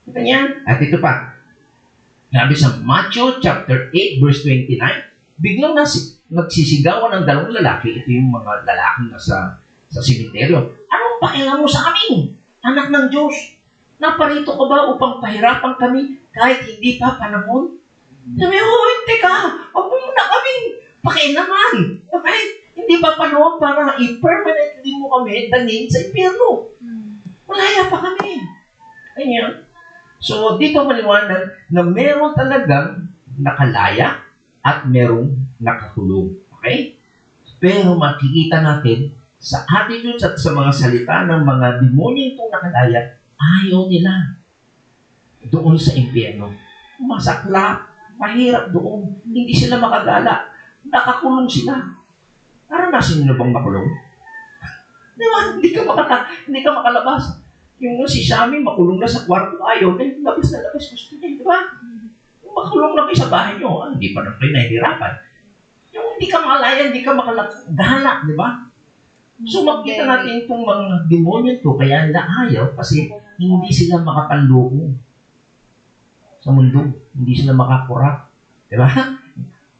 Kita niya? At ito pa. Sabi sa Matthew chapter 8 verse 29, biglang nagsisigawan ng dalawang lalaki. Ito yung mga lalaki na sa simenteryo. Anong pakialam mo sa amin? Anak ng Diyos. naparito ka ba upang pahirapan kami kahit hindi pa panahon? Sabi, hindi ka. Huwag mo muna kaming pakialaman. Okay? Hindi ba panahon para i-permanently mo kami dalhin sa impyerno? Malaya pa kami. Ganyan. So, dito maliwanag na meron talagang nakalaya at merong nakakulong. Okay? Pero makikita natin sa attitudes at sa mga salita ng mga demonyo itong nakalaya, ayaw nila doon sa impyerno. Masaklap. Mahirap doon. Hindi sila makagala. Nakakulong sila. Naranasin nyo na bang makulong? Di ba? Hindi ka makalabas. Yung si Sammy, makulong na sa kwarto. Ayaw na. Labas na labas. Gusto niya. Di ba? Yung makulong na kayo sa bahay nyo. Hindi pa naman kayo nahihirapan. Yung hindi ka makalaya, hindi ka makalagala. Di ba? So makita natin itong mga demonyo ito. Kaya nila ayaw kasi hindi sila makapanloko sa mundo. Hindi sila makakurap. Diba?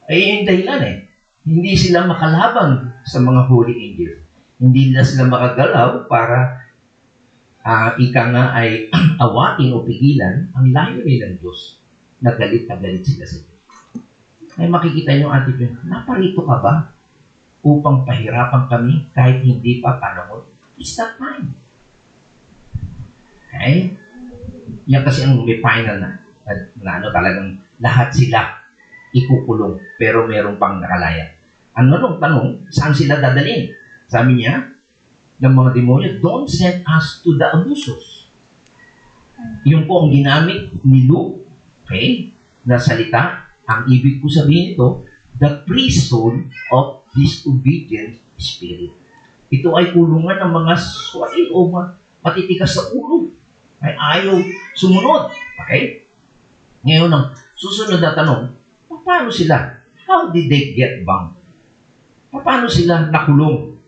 Ay yung dahilan eh. Hindi sila makalabang sa mga holy angels. Hindi na sila makagalaw para ika nga ay awatin o pigilan ang layunin ng Diyos. Nagalit sila sa Diyos. Ay makikita nyo attitude, naparito ka ba upang pahirapan kami kahit hindi pa panahon? It's not time. Okay? Yan kasi ang may final na talagang lahat sila ikukulong pero meron pang nakalaya. Ano nung tanong, saan sila dadalhin? Sabi niya, ng mga demonyo, don't send us to the abusos. Yung po ang ginamit ni Luke, okay, na salita, ang ibig ko sabihin ito, the prison of disobedient spirit. Ito ay kulungan ng mga swai o matitigas sa ulo. Ay ayaw sumunod. Okay? Ngayon, ang susunod na tanong, paano sila? How did they get bound? Paano sila nakulong?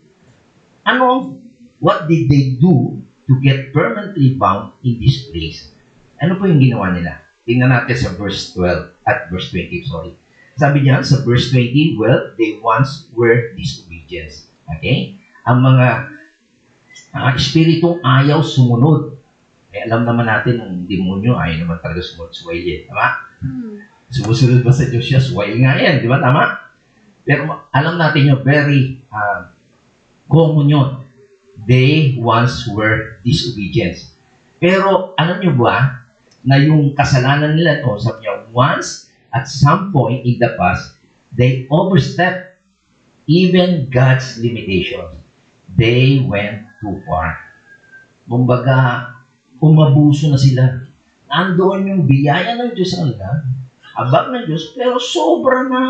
What did they do to get permanently bound in this place? Ano po yung ginawa nila? Tingnan natin sa verse 12 at verse 20, sorry. Sabi niya sa verse 20, well, they once were disobedient. Okay? Ang mga espiritong ayaw sumunod. Eh, alam naman natin ng demonyo, ayaw naman talaga sumunod sa wail. Tama? Sumusunod ba sa Diyos siya? Wail nga yan. Di ba? Tama? Pero alam natin yung very common yun. They once were disobedient. Pero alam nyo ba na yung kasalanan nila to, sabi niya, once at some point in the past, they overstepped even God's limitations. They went too far. Kumbaga, umabuso na sila. Nandoon yung biyaya ng Diyos sa kanila, abag ng Diyos, pero sobra na.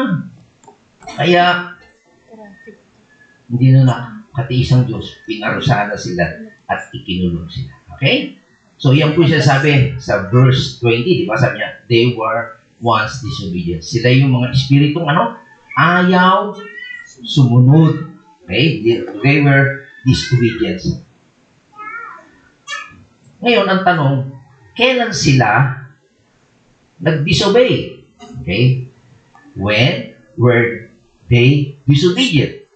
Kaya, hindi na nakatiis ang Diyos, pinarusahan na sila at ikinulong sila. Okay? So, yan po siya sabi sa verse 20, di ba? Sabi niya, they were once disobedient. Sila yung mga espiritong ayaw sumunod. Okay? They were disobedient. Ngayon, ang tanong, kailan sila nag-disobey? Okay? When were they disobedient?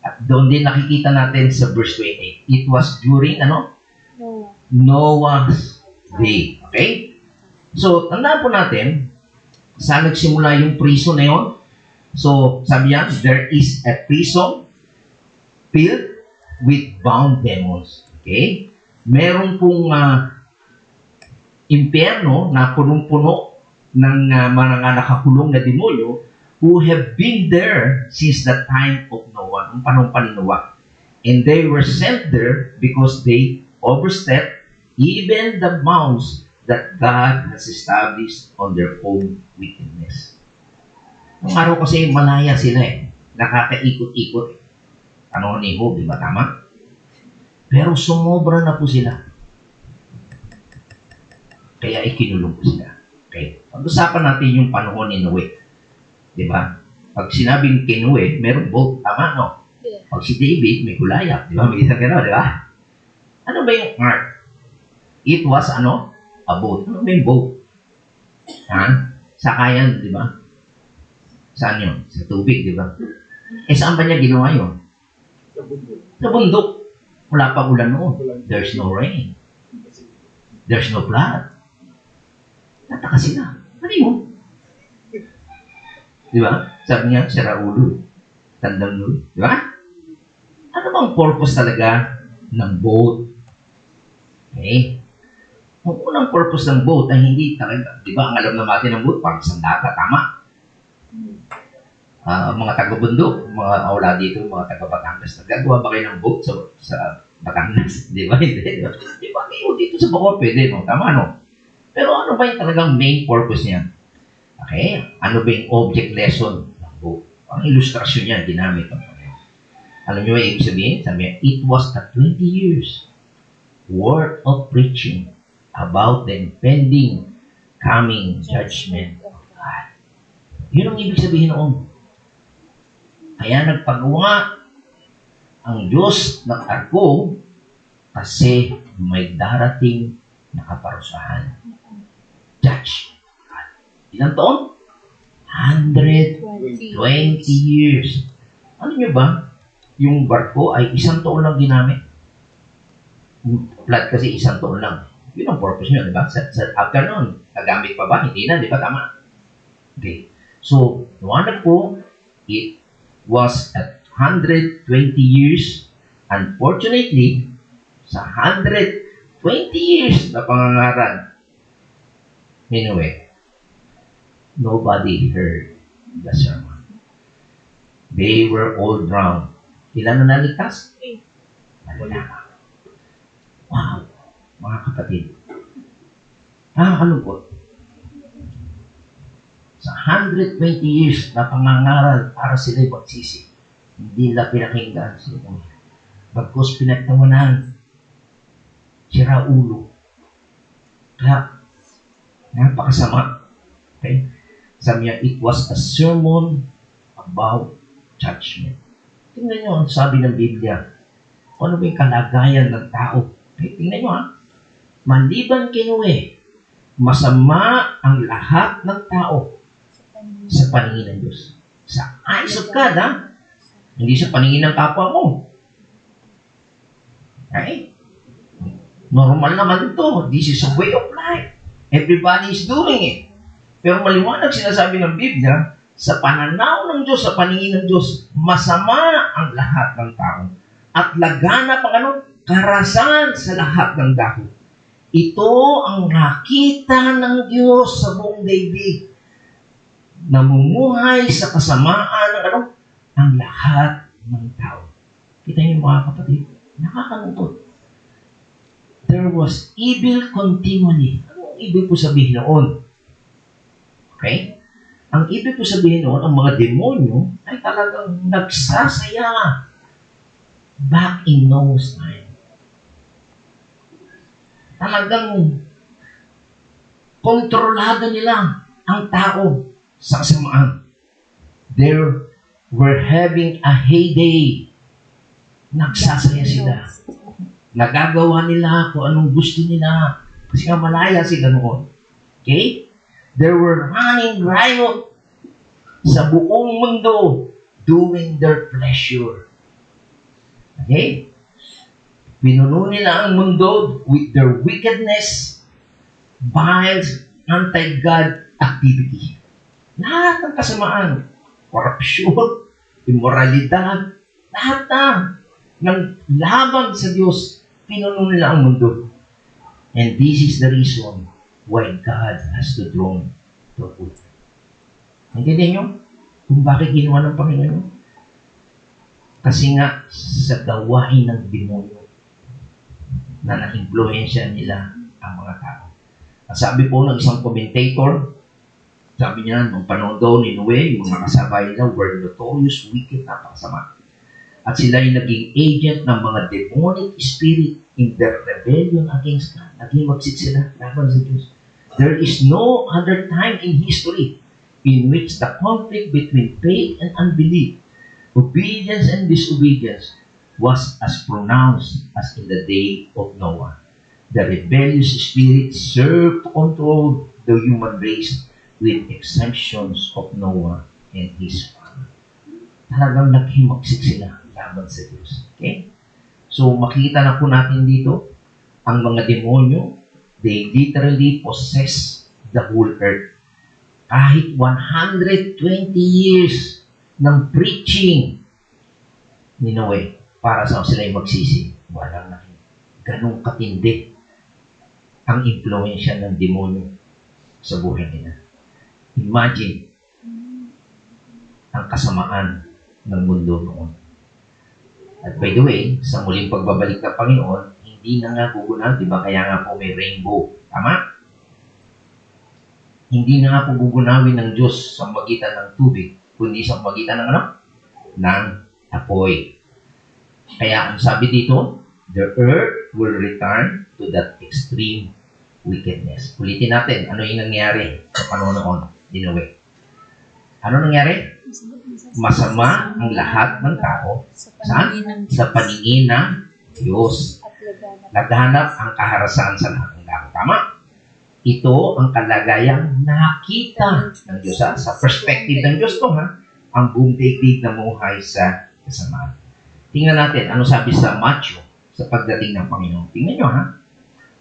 At doon din nakikita natin sa verse 28. It was during, Noah's day. Okay? So, tandaan po natin, saan nagsimula yung prison na yun? So, sabi yan, there is a prison filled with bound demons. Okay? Meron pong impyerno na punong-puno ng mga nakakulong na demonyo who have been there since the time of Noah, nung panahon pa ni Noah. And they were sent there because they overstepped even the bounds that God has established on their own wickedness. Nung araw kasi malaya sila nakakaikot-ikot. Ano ni Job, di ba tama? Pero sumobra na po sila. Kaya ikinulong po sila. Okay. Pag-usapan natin yung panahon ni Noe. Di ba? Pag sinabing kay Noe, meron boat. Tama, no? Pag si David, may gulaya. Di ba? May isang gano'n, di ba? Ano ba yung ark? It was, a boat. Ano ba yung boat? Sakayan, di ba? Saan yun? Sa tubig, di ba? Saan ba niya ginawa yun? Sa bundok. Wala pa ulan noon. There's no rain. There's no blood. Tataka sila. Ano yun? Di ba? Sabi niya, sira ulo. Tandang ulo. Di ba? Ano bang purpose talaga ng boat? Okay? Ang unang purpose ng boat ay hindi talaga, di ba, ang alam na natin ng boat, parang sandata, tama? Mga taga-bundok, mga wala dito, mga taga-Batangas, nagagawa ba kayo ng boat sa Batangas? Di ba? Hindi. Di ba kayo dito sa Bacoor? Pwede, no? Tama, no? Pero ano ba yung talagang main purpose niya? Okay? Ano ba yung object lesson ng boat? Ang ilustrasyon niya, ginamit. Alam niyo ba yung ibig sabihin? Sabi niya, it was a 20 years worth of preaching about the impending coming judgment of God. Yun ang ibig sabihin noon. Kaya nagpagawa ang Diyos ng arko kasi may darating na kaparusahan. Judge. Ilang taon? 120 years. Ano nyo ba? Yung barko ay isang taon lang ginamit. Flood kasi isang taon lang. Yun ang purpose nyo, di ba? After nun, nagamit pa ba? Hindi na, di ba? Tama. Okay. So, nuwanag po, it was at 120 years. Unfortunately, sa 120 years na pangangaral, anyway, nobody heard the sermon. They were all drowned. Ilan na naligtas? Wala. Wow, mga kapatid. Nakakalungkot. Sa 120 years na pangangaral para sila'y magsisi, hindi nila pinakinggan sila. Bagkus pinagtawanan, sira ulo. Kaya, napakasama. Okay? Sabi niya, it was a sermon about judgment. Tingnan niyo ang sabi ng Biblia. Kung ano ba yung kalagayan ng tao. Okay, tingnan niyo ha. Maliban kay Noe, masama ang lahat ng tao sa paningin ng Diyos. Sa eyes of God, ha? Hindi sa paningin ng kapwa mo. Okay? Normal naman ito. This is a way of life. Everybody is doing it. Pero maliwanag sinasabi ng Biblia, sa pananaw ng Diyos, sa paningin ng Diyos, masama ang lahat ng tao. At laganap ang karasan sa lahat ng dako. Ito ang nakita ng Diyos sa buong daigdig. Namumuhay sa kasamaan ng ang lahat ng tao. Kita niyo mga kapatid, nakakalungkot. There was evil continually. Ano ang ibig po sabihin noon? Okay? Ang ibig ko sabihin noon, ang mga demonyo ay talagang nagsasaya back in Noah's time. Talagang kontrolado nila ang tao sa kasamaan. They were having a heyday. Nagsasaya sila. Nagagawa nila kung anong gusto nila. Kasi nga malaya sila noon. Okay? They were running riot sa buong mundo doing their pleasure. Okay? Pinuno nila ang mundo with their wickedness, violence, anti-God activity. Lahat ng kasamaan, korupsyon, immoralidad, lahat ng laban sa Diyos, pinuno nila ang mundo. And this is the reason why God has to throne to put. Hindi niyo kung bakit ginawa ng Panginoon? Kasi nga sa gawain ng demonyo na na-influensya nila ang mga tao. At sabi po ng isang commentator, sabi niya, nung panahon daw ni Noe, yung mga kasabay nila were notorious, wicked, napakasama. At sila ay naging agent ng mga demonic spirit in their rebellion against God. Naging magsit sila laban sa Diyos. There is no other time in history in which the conflict between faith and unbelief, obedience and disobedience, was as pronounced as in the day of Noah. The rebellious spirit served to control the human race with exemptions of Noah and his family. Talagang naghimagsik sila laban sa Diyos. Okay? So, makita na po natin dito ang mga demonyo They literally possess the whole earth. Kahit 120 years ng preaching ni Noe para sa sila yung magsisi, walang nakin. Ganong katindi ang impluensya ng demonyo sa buhay nila. Imagine ang kasamaan ng mundo noon. At by the way, sa muling pagbabalik ng Panginoon, hindi na nga gugunaw, di ba? Kaya nga po may rainbow. Tama? Hindi na nga po gugunawin ng Diyos sa magitan ng tubig, kundi sa magitan ng ano? Ng apoy. Kaya ang sabi dito, the earth will return to that extreme wickedness. Ulitin natin, ano yung nangyari sa panahon noon? Dinuwi. Ano nangyari? Masama ang lahat ng tao. Saan? Sa paningin ng Diyos. Naghanap ang kaharasan sa lahat ng tao. Tama? Ito ang kalagayang nakita ng Diyos. Sa perspective ng Diyos to, ang buong daigdig na muhay sa kasamaan. Tingnan natin, ano sabi sa Matthew sa pagdating ng Panginoon. Tingnan nyo,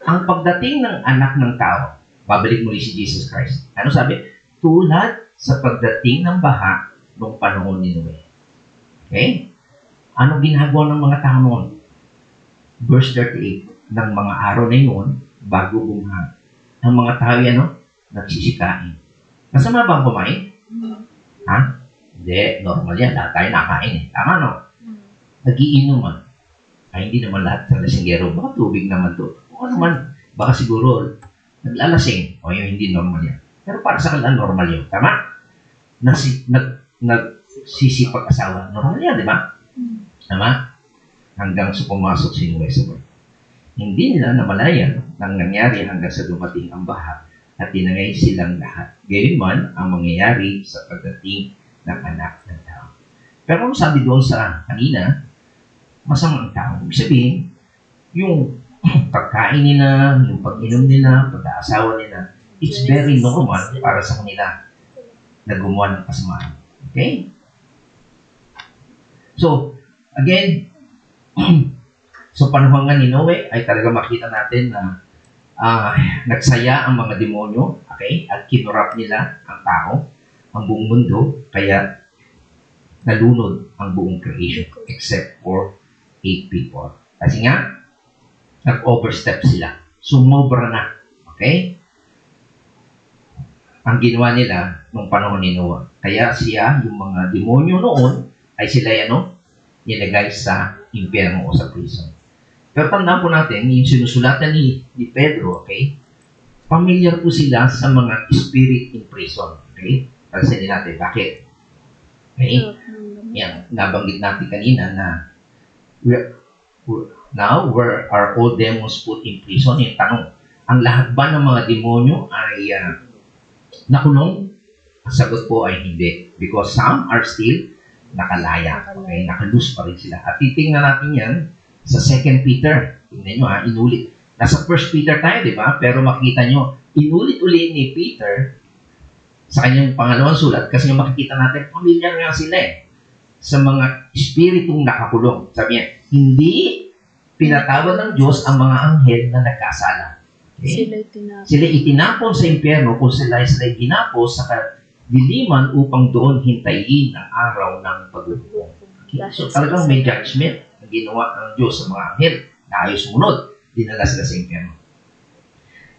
ang pagdating ng anak ng tao, babalik muli si Jesus Christ. Ano sabi? Tulad sa pagdating ng baha noong panahon ni Noe. Okay? Ano ginagawa ng mga tao noon? Verse 38, ng mga araw na yun, bago bumha, ang mga tao yan, nagsisikain. Masama ba ang kumain? Hindi, normal yan. Lahat tayo nakain eh. Tama, no? Nagiinuman. Ay, hindi naman lahat sa lasinggero. Baka tubig naman to. O naman, baka siguro naglalasing. O yun, hindi normal yan. Pero para sa kanila, normal yun. Tama? Nagsisipag-asawa. Normal yan, di ba? Tama? Hanggang sa pumasok si Noe sa world. Hindi nila namalayan nang nangyari hanggang sa dumating ang baha at tinangay silang lahat. Gayon man ang mangyayari sa pagdating ng anak ng tao. Pero kung sabi doon sa kanina, masamang tao. Ibig sabihin, yung pagkain nila, yung pag-inom nila, pag-aasawa nila, it's very normal para sa kanila na gumawa ng kasamaan. Okay? So, again, so panahon nga ni Noe ay talaga makita natin na nagsaya ang mga demonyo, okay? At kinurap nila ang tao, ang buong mundo, kaya nalunod ang buong creation except for 8 people. Kasi nga, nag-overstep sila. Sumobra na. Okay? Ang ginawa nila nung panahon ni Noah. Kaya siya, yung mga demonyo noon, ay sila nilagay sa impyerno o sa prison. Pero tandaan po natin, yung sinusulatan ni Pedro, okay? Familiar po sila sa mga spirit in prison. Okay? Pansin natin, bakit? Okay? Yan, nabanggit natin kanina na now, where are all demons put in prison? Yung tanong, ang lahat ba ng mga demonyo ay nakulong? Ang sagot po ay hindi. Because some are still nakalaya. Okay? Nakalus pa rin sila. At titingnan natin yan sa 2 Peter. Tingnan nyo inulit. Nasa 1 Peter tayo, di ba? Pero makikita nyo, inulit-ulit ni Peter sa kanyang pangalawang sulat kasi makikita natin, familiar nga sila sa mga espiritong nakakulong. Sabi niya, hindi pinatawad ng Diyos ang mga anghel na nagkasala. Okay? Sila itinapon sa impyerno kung sila ginapos sa diliman upang doon hintayin ang araw ng paghuhukom. Okay? So talagang may judgment na ginawa ng Diyos sa mga anghel na ayos munod. Dinala sila sa impyerno.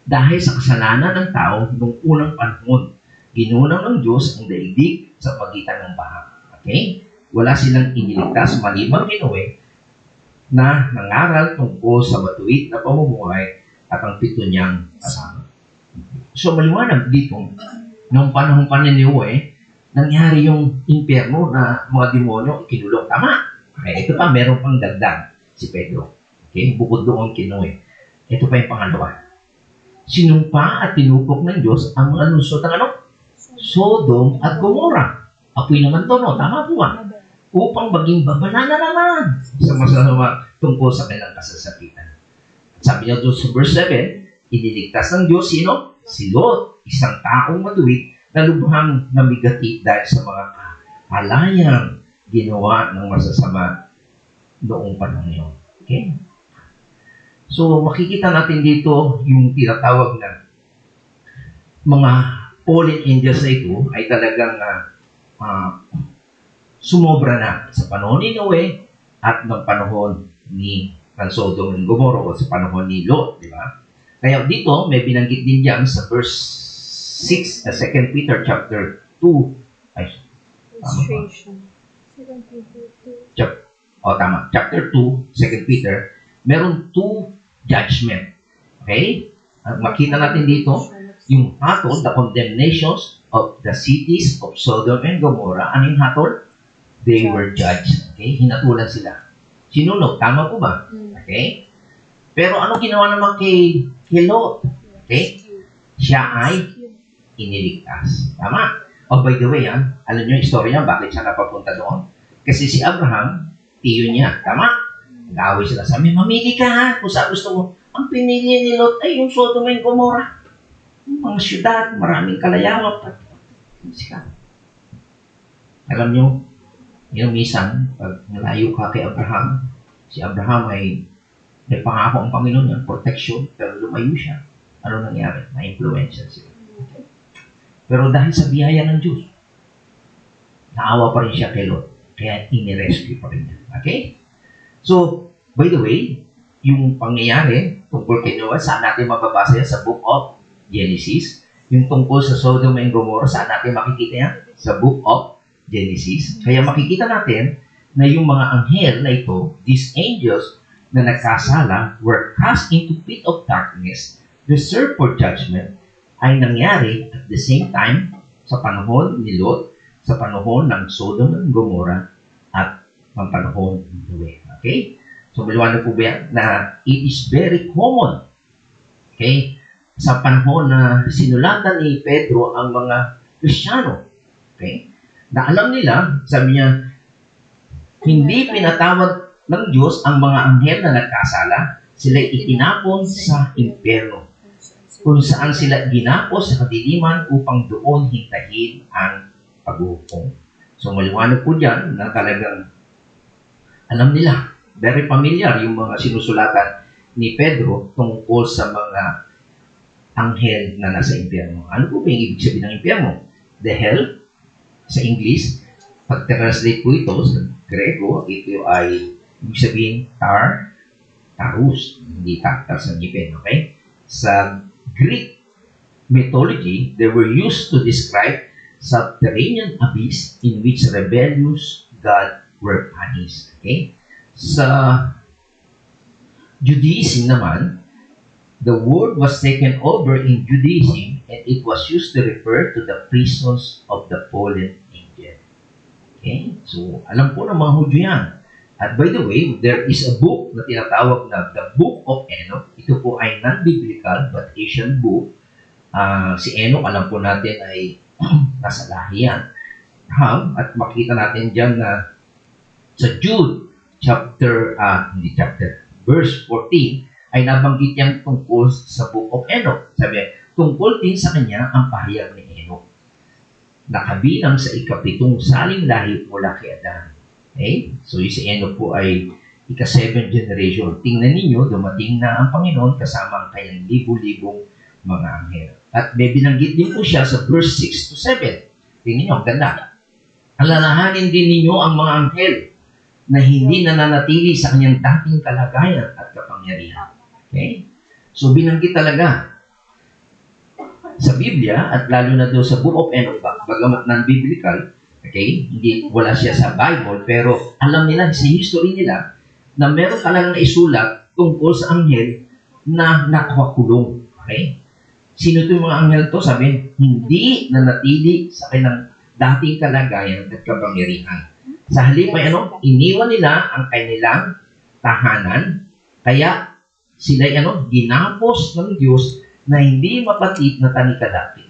Dahil sa kasalanan ng tao noong unang panahon, ginunaw ng Diyos ang daigdig sa pagitan ng baha. Okay? Wala silang iniligtas maliban ni Noe na nangaral tungkol sa matuwid na pamumuhay at ang 7 niyang kasama. So maliwanag dito, noong panahon pa ni Noe, nangyari yung impyerno na mga demonyo ikinulong. Tama? Okay, ito pa, meron pang dagdag si Pedro. Okay, bukod doon kay Noe. Ito pa yung pangalawa. Sinumpa at tinupok ng Diyos ang mga lungsod ng Sodom at Gomorrah. Apoy naman to, no? Tama po ba? Upang maging babala na naman sa masama tungkol sa kanilang kasasakitan. At sabi niya doon sa verse 7, iniligtas ng Diyos, sino? Si Lot, isang taong matuwid na lubhang namigati dahil sa mga kalayang ginawa ng masasama noong panahon niyon. Okay? So, makikita natin dito yung tinatawag na mga fallen angels na ito ay talagang sumobra na sa panahon ni Noe at ng panahon ni Sodom and Gomorrah o sa panahon ni Lot, di ba? Kaya dito, may binanggit din diyan sa verse 6, 2 Peter chapter 2, ay, Illustration. 2 Peter 2. tama. Chapter 2, 2 Peter, meron 2 judgment. Okay? Makita natin dito, yung hatol, the condemnations of the cities of Sodom and Gomorrah. Ano yung hatol? They were judged. Okay? Hinatulan sila. Sinunog. Tama po ba? Okay? Pero ano ginawa naman kay Lot? Okay? Siya ay iniligtas. Tama? Oh, by the way, alam niyo yung story niya, bakit siya napapunta doon? Kasi si Abraham, tiyo niya. Tama? Nag-away sila. Sabi, mamili ka ha, kung saan gusto mo. Ang pinili ni Lot ay yung Sodom and Gomorrah. Yung mga syudad, maraming kalayawan. Alam niyo, yung minsan, pag malayo ka kay Abraham, si Abraham ay may pangako ang Panginoon niya, protection, pero lumayo siya. Ano nangyari? Na-influensya sila. Pero dahil sa biyaya ng Diyos, naawa pa rin siya kay Lot. Kaya inirescue pa rin niya. Okay? So, by the way, yung pangyayari tungkol kay Noah, saan natin mababasa yan? Sa Book of Genesis. Yung tungkol sa Sodom and Gomorrah, saan natin makikita yan? Sa Book of Genesis. Kaya makikita natin na yung mga anghel na ito, these angels na nagkasala, were cast into pit of darkness, reserved for judgment, ay nangyari at the same time sa panahon ni Lot, sa panahon ng Sodom and Gomorrah, at ang panahon ni Noe. Okay? So, maliwanag po ba yan? Na it is very common, okay, sa panahon na sinulatan ni Pedro ang mga Kristiyano, okay, na alam nila, sabi niya, hindi pinatawad ng Diyos ang mga anghel na nagkasala, sila itinapon sa impyerno, kung saan sila ginapos sa kadiliman upang doon hintahin ang paghukom. So, maliwanag po dyan na talagang alam nila, very familiar yung mga sinusulatan ni Pedro tungkol sa mga anghel na nasa impyerno. Ano po ba yung ibig sabihin ng impyerno? The hell, sa English, pag-translate po ito sa Grego, ito ay ibig sabihin tarus, hindi taktar sa ngipin, okay? Sa Greek mythology, they were used to describe subterranean abyss in which rebellious God were punished. Okay? Sa Judaism naman, the word was taken over in Judaism and it was used to refer to the prisons of the fallen angel. Okay? So, alam po ng mga Hudyo yan. At by the way, there is a book na tinatawag na The Book of Enoch. Ito po ay non-biblical but Asian book. Si Enoch, alam po natin ay nasa lahi yan. At makita natin dyan na sa Jude, verse 14, ay nabanggit yan tungkol sa Book of Enoch. Sabi, tungkol din sa kanya ang pahayag ni Enoch. Nakabilang sa ikapitong saling lahi mula kay Adan. Okay? So, yung si Enoch po ay ika-7th generation. Tingnan ninyo, dumating na ang Panginoon kasama ang kanyang libu-libong mga anghel. At may binanggit din po siya sa verse 6 to 7. Tingnan nyo, ang ganda. Alalahanin din ninyo ang mga anghel na hindi nananatili sa kanyang dating kalagayan at kapangyarihan. Okay? So, binanggit talaga sa Biblia at lalo na doon sa Book of Enoch, bagamat non-biblical, okay? Hindi, wala siya sa Bible, pero alam nila, sa history nila, na meron talagang naisulat tungkol sa anghel na nakakulong. Okay? Sino itong mga anghel to? Sabi, hindi nanatili sa kanilang dating kalagayan at kapangyarihan. Sa halip ay iniwan nila ang kanilang tahanan, kaya sila ginapos ng Diyos na hindi mapatit na tanikadapit.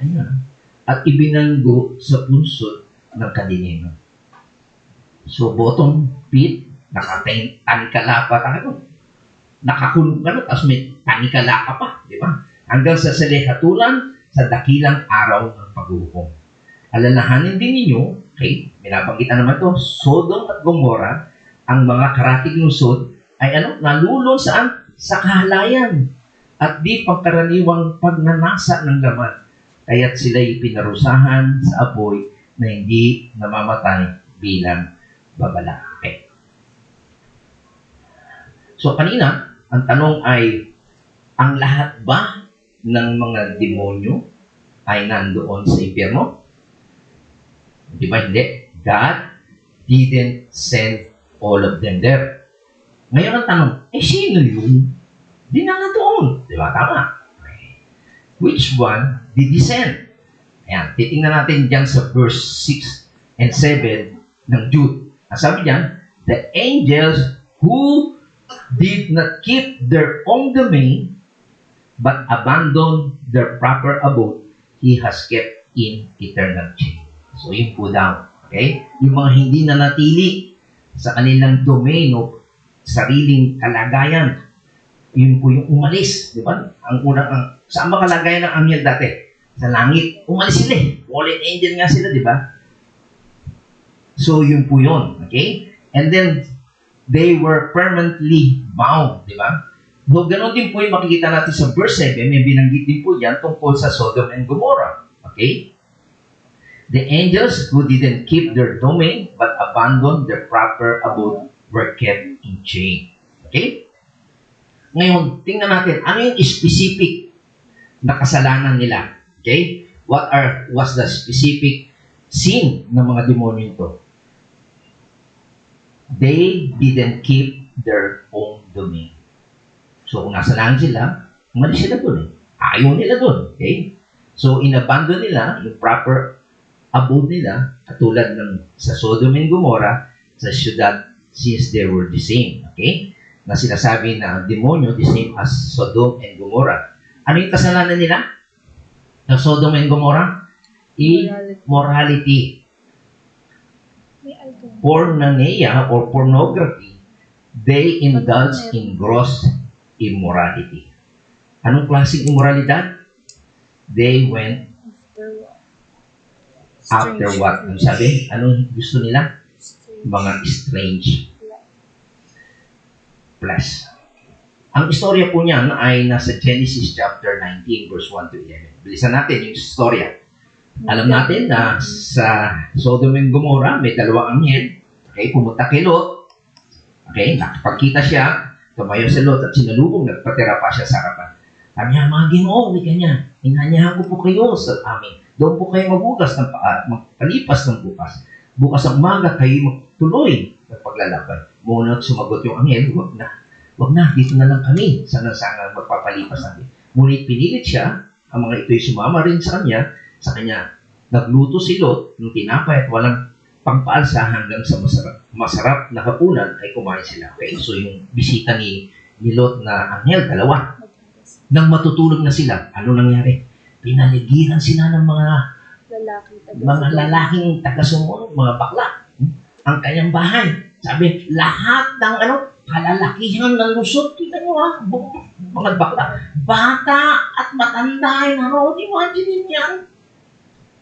At ibinanggo sa punsod ng kadiliman. So, bottom pit, tanikala pa tayo. Nakakulong ka na, tapos may tanikala ka pa, di ba? Hanggang sa salihatulan sa dakilang araw ng paghukom. Alalahanin din ninyo, okay, binabanggitan naman to, Sodom at Gomorrah, ang mga karatig lungsod, ay nalulun saan? sa kahalayan at di pangkaraniwang pagnanasa ng laman. Kaya't sila'y pinarusahan sa apoy na hindi namamatay bilang babala. Okay. So kanina, ang tanong ay, ang lahat ba ng mga demonyo ay nandoon sa impyerno? Di ba hindi? God didn't send all of them there. Ngayon ang tanong, sino yun? Di na nandoon. Di ba? Tama. Okay. Which one did he send? Ayan, titingnan natin dyan sa verse 6 and 7 ng Jude. Ang sabi dyan, the angels who did not keep their own domain but abandoned their proper abode, he has kept in eternal chain. So, yun po daw. Okay? Yung mga hindi nanatili sa kanilang domain o sariling kalagayan, yun po yung umalis. Di ba? Saan ba kalagayan ng anghel dati? Sa langit. Umalis sila eh. Fallen angel nga sila, di ba? So, yun po yun. Okay? And then, they were permanently bound. Di ba? So, ganon din po yung makikita natin sa verse 7. May binanggit din po yan tungkol sa Sodom and Gomorrah. Okay? The angels who didn't keep their domain but abandoned their proper abode were kept in chain. Okay? Ngayon, tingnan natin, ano yung specific na kasalanan nila? Okay? Was the specific sin ng mga demonyo ito? They didn't keep their own domain. So, kung nasa langit sila, umalis sila doon eh. Ayaw nila doon. Okay? So, inabandon nila yung proper abode nila, katulad ng sa Sodom and Gomorrah, sa syudad, since they were the same. Okay? Na sinasabi na ang demonyo, the same as Sodom and Gomorrah. Ano yung kasalanan nila? Ng Sodom and Gomorrah? Immorality. Porneia or pornography, they indulge in gross immorality. Anong klaseng immoralidad? They went after what? Ano sabi? Anong gusto nila? Mga strange flesh. Ang istorya po niyan ay nasa Genesis chapter 19 verse 1 to 11. Bilisan natin yung istorya. Alam natin na sa Sodom and Gomorrah may dalawang anghel. Okay, pumunta kay Lot. Okay, nakapagkita siya, tumayo si Lot at sinalubong, nagpatira pa siya sa harapan. Sabi niya, mga Ginoo, ganyan. Inanyahan ko po kayo sa amin. Doon po kayo magbukas ng magpalipas ng bukas. Bukas ang umaga, kayo magtuloy ng paglalakbay. Muna sumagot yung anghel, wag na, dito na lang kami. Sana magpapalipas natin. Ngunit pinilit siya, ang mga ito'y sumama rin sa kanya, nagluto si Lot ng tinapay at walang pangpaalsa hanggang sa masarap na hapunan ay kumain sila. Okay? So yung bisita ni Lot na anghel, dalawa. Nang matutulog na sila, ano nangyari? Pinaligiran sila ng mga lalaking taga-sumunod, mga bakla. Ang kanyang bahay. Sabi, lahat ng kalalakihan ng Luzon, kita nyo mga bakla. Bata at matanda ay naroon. Imagine yan.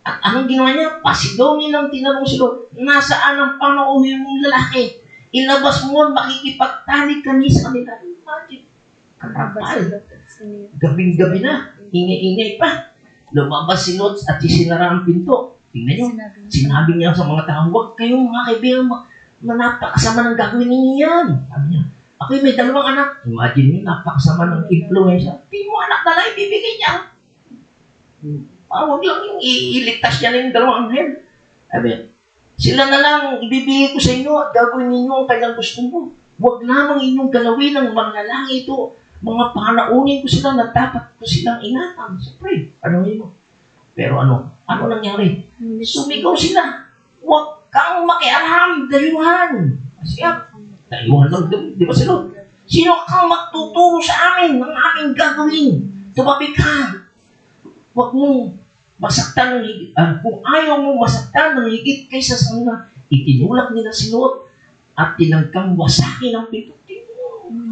At anong ginawa niya? Pasidongin ng tinanong si Lot, nasaan ang panauhin mong lalaki? Ilabas mo, makikipagtalik kami sa kanila. Imagine. Karapal. Gabing-gabi na. Ingay-ingay pa. Lumabas si Lot at isinara ang pinto. Tingnan nyo. Sinabi niya sa mga tao, huwag kayong mga kaibigan napakasama ng gagawin ninyo yan. Sabi niya, ako'y may dalawang anak. Imagine nyo, napakasama ng influensya. Di mo anak na lang ibibigay niya. Huwag lang yung iligtas niya ng dalawang anghel. Sabi, sila na lang ibibigay ko sa inyo at gagawin ninyo ang kanyang gusto mo. Huwag lamang inyong galawin ng mga lalaki ito. Mga panaunin ko sila na dapat ko silang ingatan. Siyempre, ano mo? Pero ano nangyari? Sumigaw sila. Huwag kang makialam, dayuhan. Siya, dayuhan lang, di ba sila? Sino kang magtuturo sa amin ng aming gagawin? Tumabi ka. Huwag mong masaktan ng higit. Kung ayaw mong masaktan ng higit kaysa sa mga, itinulak nila si Lot at tinangkang wasakin ang pinto.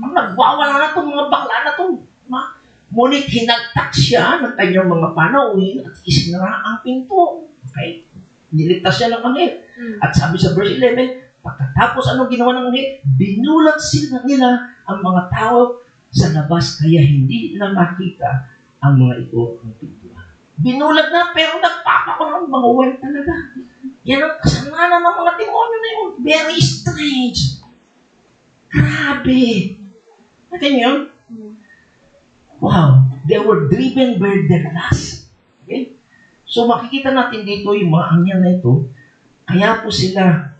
Nagwawala na itong mga bakla na itong. Ngunit hinagtak siya ng kanyang mga panauhin at isinara ang pinto. Okay? Niligtas siya ng anghel. At sabi sa verse 11, pagkatapos anong ginawa ng anghel? Binulat sila nila ang mga tao sa labas, kaya hindi na makita ang mga ito ng pintuan. Binulag na, pero nagpapakulang mga well talaga. Yan ang kasalanan ng mga demonyo na yun. Very strange. Grabe. Natin yun? Wow. They were driven by their lust. Okay? So makikita natin dito yung mga anghel na ito, kaya po sila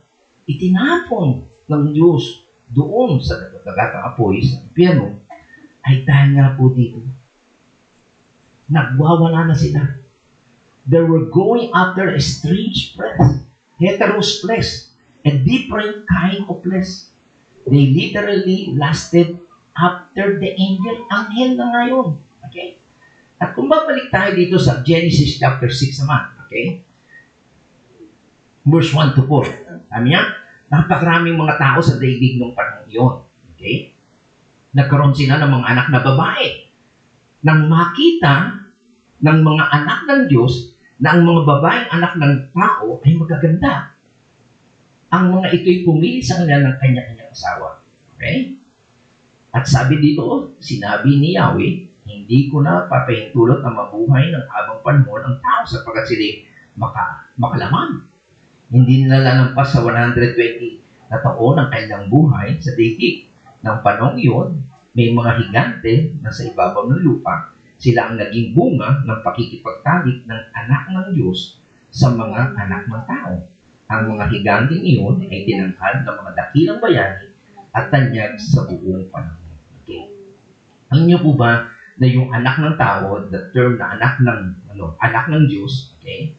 itinapon ng Diyos doon sa dagatang apoy, sa impyerno, ay dahil nga po dito, nagwawala na sila. They were going after a strange flesh, heteros flesh, a different kind of flesh. They literally lasted after the angel. Anghel na ngayon. Okay? At kung babalik tayo dito sa Genesis chapter 6 naman, okay? Verse 1 to 4. Sabi niya, napakaraming mga tao sa daigdig ng panahon iyon. Okay? Nagkaroon sila ng mga anak na babae. Nang makita ng mga anak ng Diyos na ang mga babaeng anak ng tao ay magaganda. Ang mga ito'y pumili sa kanila ng kanya-kanyang asawa. Okay? At sabi dito, sinabi ni Yahweh, hindi ko na papahintulot na mabuhay ng habang panahon ang tao sapagkat sila makalaman. Hindi nila lalampas sa 120 na taon ang kanilang buhay sa daigdig. Ng panahon iyon, may mga higante na sa ibabaw ng lupa. Sila ang naging bunga ng pakikipagtalik ng anak ng Diyos sa mga anak ng tao. Ang mga higanting iyon ay tinanghal ng mga dakilang bayani at tanyag sa buong panahon. Okay. Alam niyo po ba na yung anak ng tao, the term na anak ng Diyos, okay?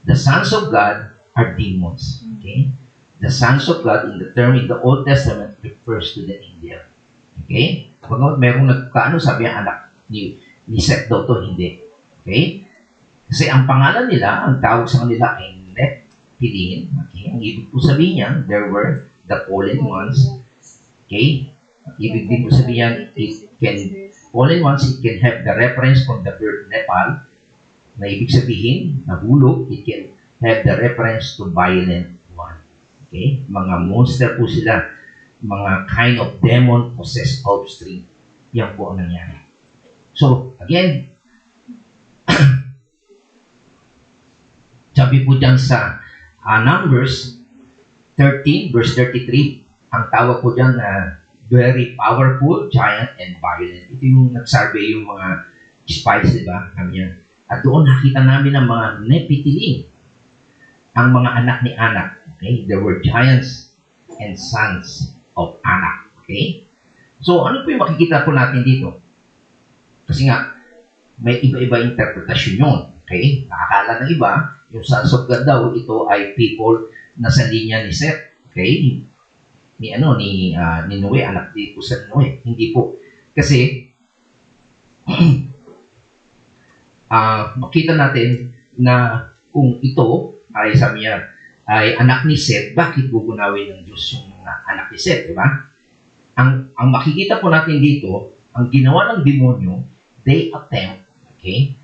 The sons of God are demons. Okay? The sons of God in the term in the Old Testament refers to the angel. Okay? Pag merong nagkaano, sabi ang anak ni Seth daw to, hindi. Okay? Kasi ang pangalan nila, ang tawag sa kanila ay Nephilim. Okay? Ang ibig po sabihin niyan, there were the fallen ones. Okay? Ang ibig din po sabihin niyan, fallen ones, it can have the reference from the word Nepal, na ibig sabihin, nahulog, it can have the reference to violent one. Okay? Mga monster po sila, mga kind of demon-possessed offspring. Yan po ang nangyari. So, again, sabi po dyan sa Numbers 13, verse 33, ang tawag po dyan na very powerful, giant, and violent. Ito yung nag-survey yung mga spies, di ba? At doon nakita namin ang mga Nephilim, ang mga anak ni Anak. Okay? There were giants and sons of Anak. Okay? So, ano po yung makikita po natin dito? Kasi nga, may iba-iba interpretasyon yun. Okay? Nakakala ng iba, yung sons of God daw, ito ay people na sa linya ni Seth. Okay? Ni Noe, anak dito sa Noe. Hindi po. Kasi, makita natin na kung ito ay sabi niya, ay anak ni Seth, bakit gugunawin ng Diyos yung anak ni Seth, di ba? Ang makikita po natin dito, ang ginawa ng demonyo, they attempt, okay,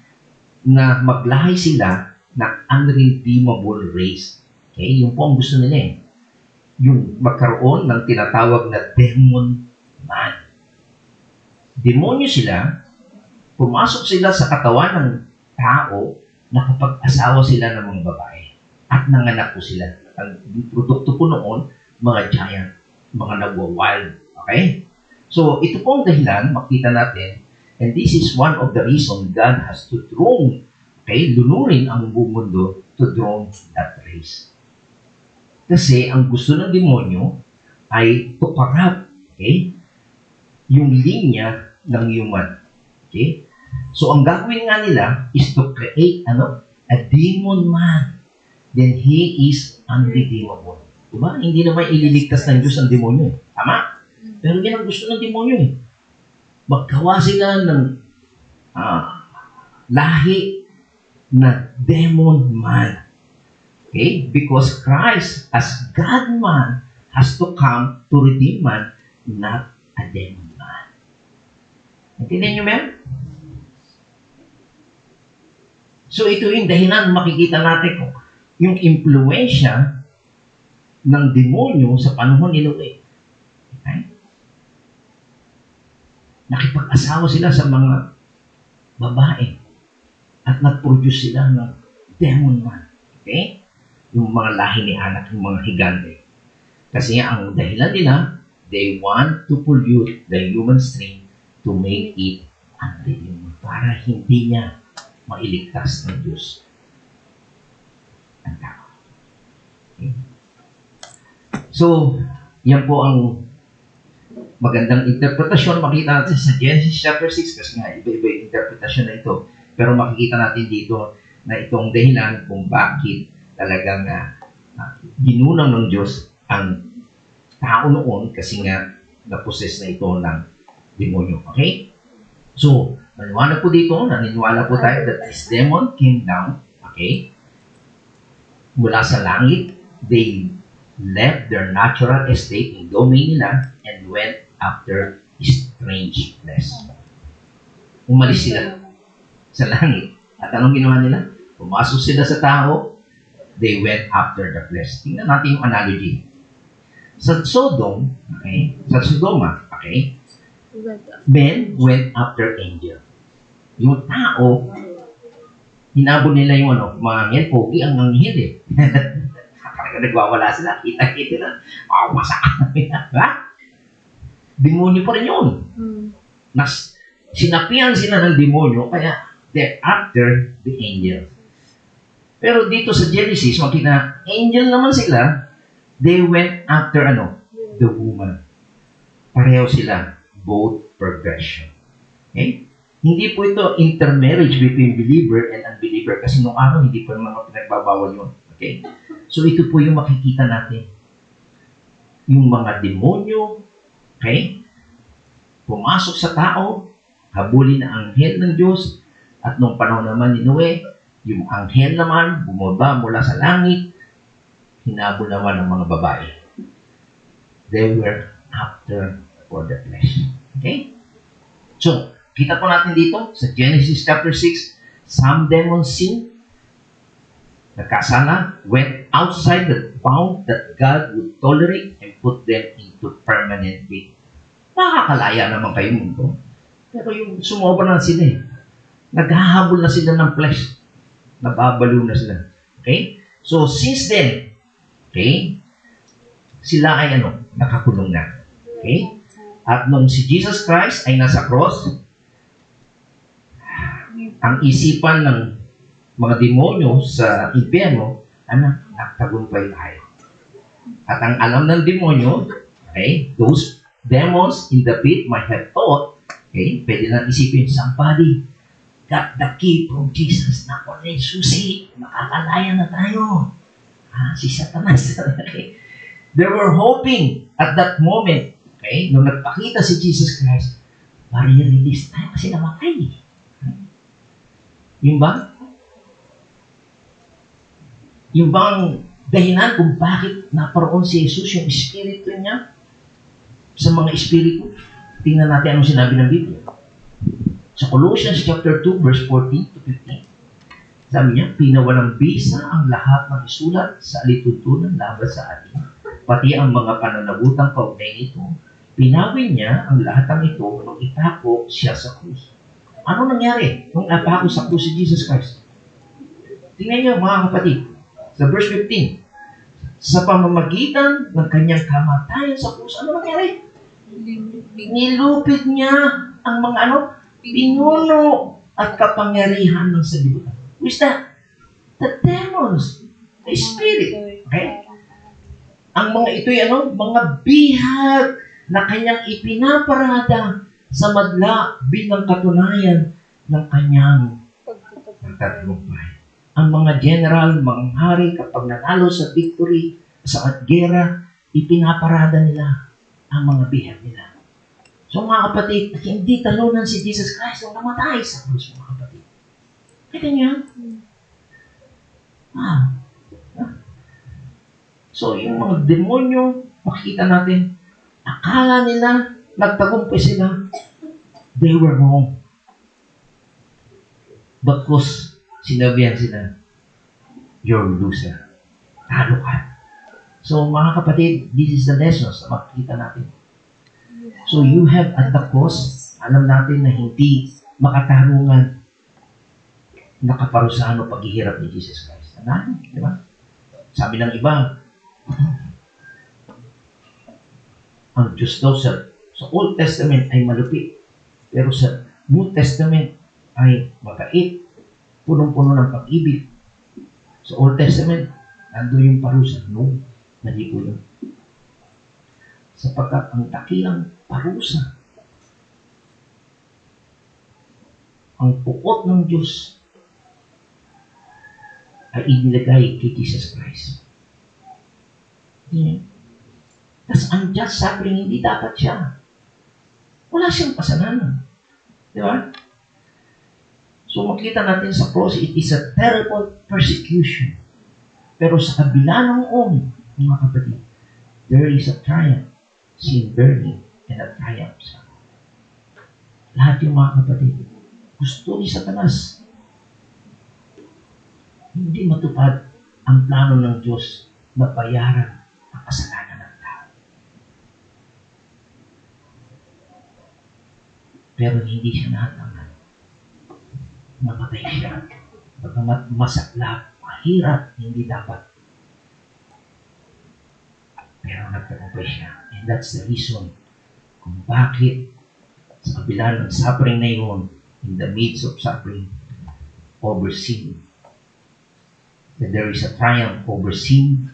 na maglahay sila ng unredeemable race. Okay? Yung po ang gusto nila eh. Yung magkaroon ng tinatawag na demon man. Demonyo sila, pumasok sila sa katawan ng tao na kapag asawa sila ng mga babae at nanganak po sila. Ang produkto po noon, mga giant, mga nagwa-wild. Okay? So, ito po ang dahilan, makita natin, and this is one of the reasons God has to drone, okay, lunurin ang buong mundo to drone that race. Kasi ang gusto ng demonyo ay to corrupt, okay, yung linya ng human. Okay? So, ang gagawin nga nila is to create, a demon man. Then he is unredeemable. Diba? Hindi naman ililigtas ng Diyos ang demonyo. Tama? Pero yan ang gusto ng demonyo eh. Maggawa sila ng lahi na demon man. Okay? Because Christ, as God man, has to come to redeem man, not a demon man. Intindihan niyo, ma'am? So, ito yung dahilan makikita natin kung yung impluensya ng demonyo sa panahon ni Noe. Okay? nakipag-asawa sila sa mga babae at nag-produce sila ng demon man. Okay? Yung mga lahi ni Anak, yung mga higante. Kasi ang dahilan nila, they want to pollute the human stream to make it unredeemable para hindi niya mailigtas ng Diyos ang tao. Okay? So, yan po ang magandang interpretasyon. Makita natin sa Genesis chapter 6 kasi nga iba-iba yung interpretasyon na ito. Pero makikita natin dito na itong dahilan kung bakit talagang ginunang ng Diyos ang tao noon kasi nga na-possess na ito ng demonyo. Okay? So, maliwanag po dito, naniniwala po tayo that this demon came down, okay? Mula sa langit, they left their natural estate in domain nila and went after strange flesh. Umalis sila sa langit. At anong ginawa nila? Pumasok sila sa tao, they went after the flesh. Tingnan natin yung analogy. Sa Sodom, okay? Sa Sodoma, okay? Men went after angel. Yung tao, hinabol nila yung mga angel, pogi ang anghel eh. Parang nagwawala sila, kita-kita na, masakit na. Ha? Demonyo pa rin yun. Sinapian sila ng demonyo, kaya they're after the angel. Pero dito sa Genesis, makita, angel naman sila, they went after the woman. Pareho sila, both perversion. Okay? Hindi po ito intermarriage between believer and unbeliever kasi nung araw hindi pa naman pinagbabawal yun. Okay? So ito po yung makikita natin. Yung mga demonyo, okay? Pumasok sa tao, habulin na anghel ng Diyos, at nung panahon naman ni Noe, yung anghel naman bumaba mula sa langit, hinabol naman ng mga babae. They were after for the flesh. Okay? So, kita po natin dito sa Genesis chapter 6, some demons sin, nagkasala, went outside the bound that God would tolerate and put them into permanent pain. Makakalaya naman kayo mundo. Pero yung sumobra na sila eh. Naghahabol na sila ng flesh. Nababalo na sila. Okay? So, since then, okay, sila ay nakakulong na. Okay? At nung si Jesus Christ ay nasa cross, ang isipan ng mga demonyo sa impyerno, nagtagumpay tayo. At ang alam ng demonyo, okay, those demons in the pit might have thought, okay, pwede lang isipin, somebody got the key from Jesus na kung na susi, makakalaya na tayo. Si Satanas. Okay. They were hoping at that moment, okay, nung nagpakita si Jesus Christ, ma-release tayo kasi namatay. Yung ba? Yung bang dahilan kung bakit naparoon si Jesus, yung espiritu niya sa mga espiritu? Tingnan natin anong sinabi ng Biblia. Sa Colossians chapter 2, verse 14 to 15, sabi niya, pinawalang bisa ang lahat ng isulat sa alituntunan laban sa atin, pati ang mga pananabutang kaugnay nito. Pinawin niya ang lahat ng ito nung itako siya sa krus. Ano nangyari nung napako sa krus si Jesus Christ? Tingnan niyo mga kapatid, sa verse 15, sa pamamagitan ng kanyang kamatayan sa krus, ano nangyari? Nilupit niya ang mga pinuno at kapangyarihan ng sanlibutan. Who is that? The demons. The spirit. Okay? Ang mga ito'y mga bihag na kanyang ipinaparada sa madla bilang katunayan ng kanyang pagtatagumpay. Ang mga general, mga hari, kapag nanalo sa victory, sa gera, ipinaparada nila ang mga bihag nila. So mga kapatid, hindi talunan si Jesus Christ nung namatay sa krus, mga kapatid. Kita niyo? So yung mga demonyo, makikita natin, akala nila, nagtagumpay sila, they were wrong. Because sinabihan sila, you're a loser. Talo ka. So mga kapatid, this is the lessons na makikita natin. So you have at the cross, Alam natin na hindi makatarungan nakaparusahan o paghihirap ni Jesus Christ. Ano? Di ba? Sabi ng iba, ang Diyos daw sa Old Testament ay malupit. Pero sa New Testament ay mabait, punong-puno ng pag-ibig. Sa Old Testament, nando yung parusa. No, mali po yun. Sapagkat ang dakilang parusa, ang puot ng Diyos ay inilagay kay Jesus Christ. Yeah. Tapos ang just suffering, hindi dapat siya. Wala siyang kasalanan. Di ba? So makita natin sa cross, it is a terrible persecution. Pero sa kabila ng mga kapatid, there is a triumph. Sin burning and a triumph sa lahat yung mga kapatid. Gusto ni Satanas hindi matupad ang plano ng Diyos na bayaran ang kasalanan ng tao. Pero hindi siya nahatangan. Namatay siya. Bagamat masaklap, mahirap, hindi dapat. Pero nagtagumpay siya. And that's the reason kung bakit sa kabila ng suffering na yun, in the midst of suffering, over sin, that there is a triumph over sin,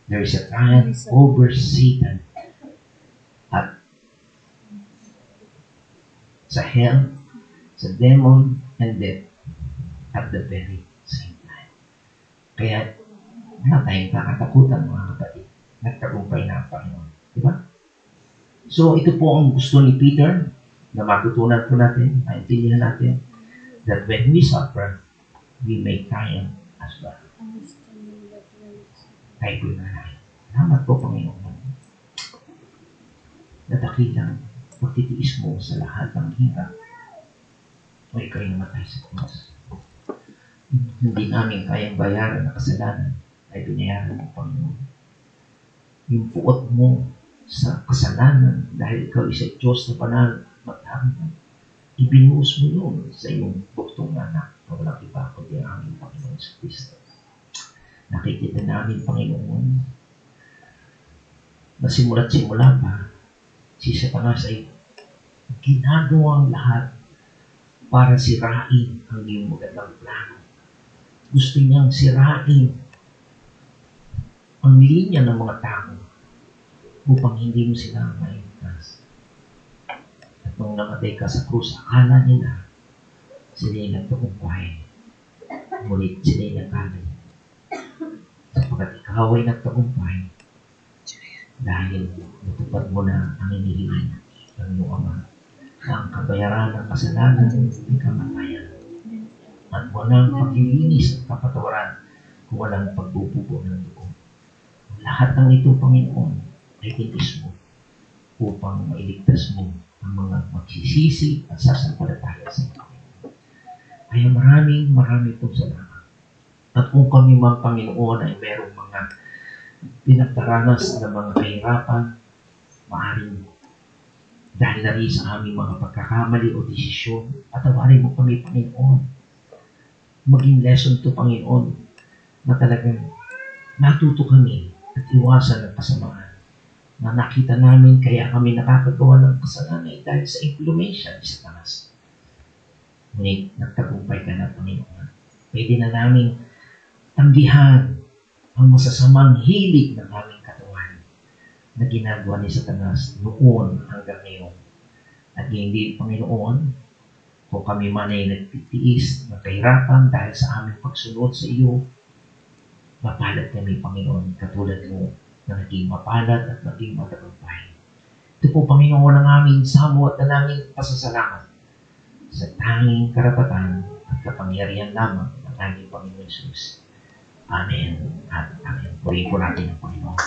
there is a triumph over Satan. At sa hell, sa demon, and death, at the very same time. Kaya, wala tayong kakatakutan, mga kapatid. Nagtagumpay na ang Panginoon. Diba? So, ito po ang gusto ni Peter na matutunan po natin, maintindihan natin, that when we suffer, we may triumph as well. Tayo po na natin. Salamat po, Panginoon. Nadakilang pagtitiis mo sa lahat ng hirap o ikaw'y namatay sa krus. Hindi namin kayang bayaran na kasalanan ay binayaran mo, Panginoon. Yung puot mo sa kasalanan dahil ikaw isa Diyos na banal magtangan, ibinuhos mo yun sa iyong buktong anak na walang iba kundi ang aming Panginoon sa Kristo. Nakikita namin, Panginoon, na simula't-simula pa, si Satanas ay ginagawang lahat para sirain ang iyong magandang plano. Gusto niyang sirain ang linya ng mga tao upang hindi mo sila mailigtas. At nung namatay ka sa krus, akala nila sila'y nagtagumpay. Ngunit sila'y nagkamali. Sapagkat ikaw ay nagtagumpay dahil natupad mo na ang inihiling ng iyong Ama na ang kabayaran ng kasalanan ay kamatayan. At walang paglilinis at kapatawaran kung walang pagbubugo ng dugo. Lahat ng ito, Panginoon, ay tinis mo upang mailigtas mo ang mga magsisisi at sasampalataya sa iyo. Kaya marami pong salamat. At kung kami man, Panginoon, ay merong mga pinagdaranas na mga kahirapan, maaaring dahil na rin sa aming mga pagkakamali o desisyon, patawarin mo kami, Panginoon. Maging lesson to, Panginoon, na talagang natuto kami at iwasan ang kasamaan. Na nakita namin kaya kami nakakagawa ng kasalanan dahil sa impluensya ni Satanas. Ngunit nagtagumpay ka na, Panginoon. Pwede na namin tanggihan ang masasamang hilig ng aming katawan na ginagawa ni Satanas noon hanggang ngayon. At hindi, Panginoon, kung kami man ay nagtitiis ng kahirapan dahil sa aming pagsunod sa iyo, mapalad kami, Panginoon, katulad mo na naging mapalad at naging matagumpay. Ito po, Panginoon, ang aming samo at ang aming pasasalamat sa tanging karapatan at kapangyarihan lamang ng aming Panginoon Jesus. Amen at amen. Purihin po natin ang Panginoon.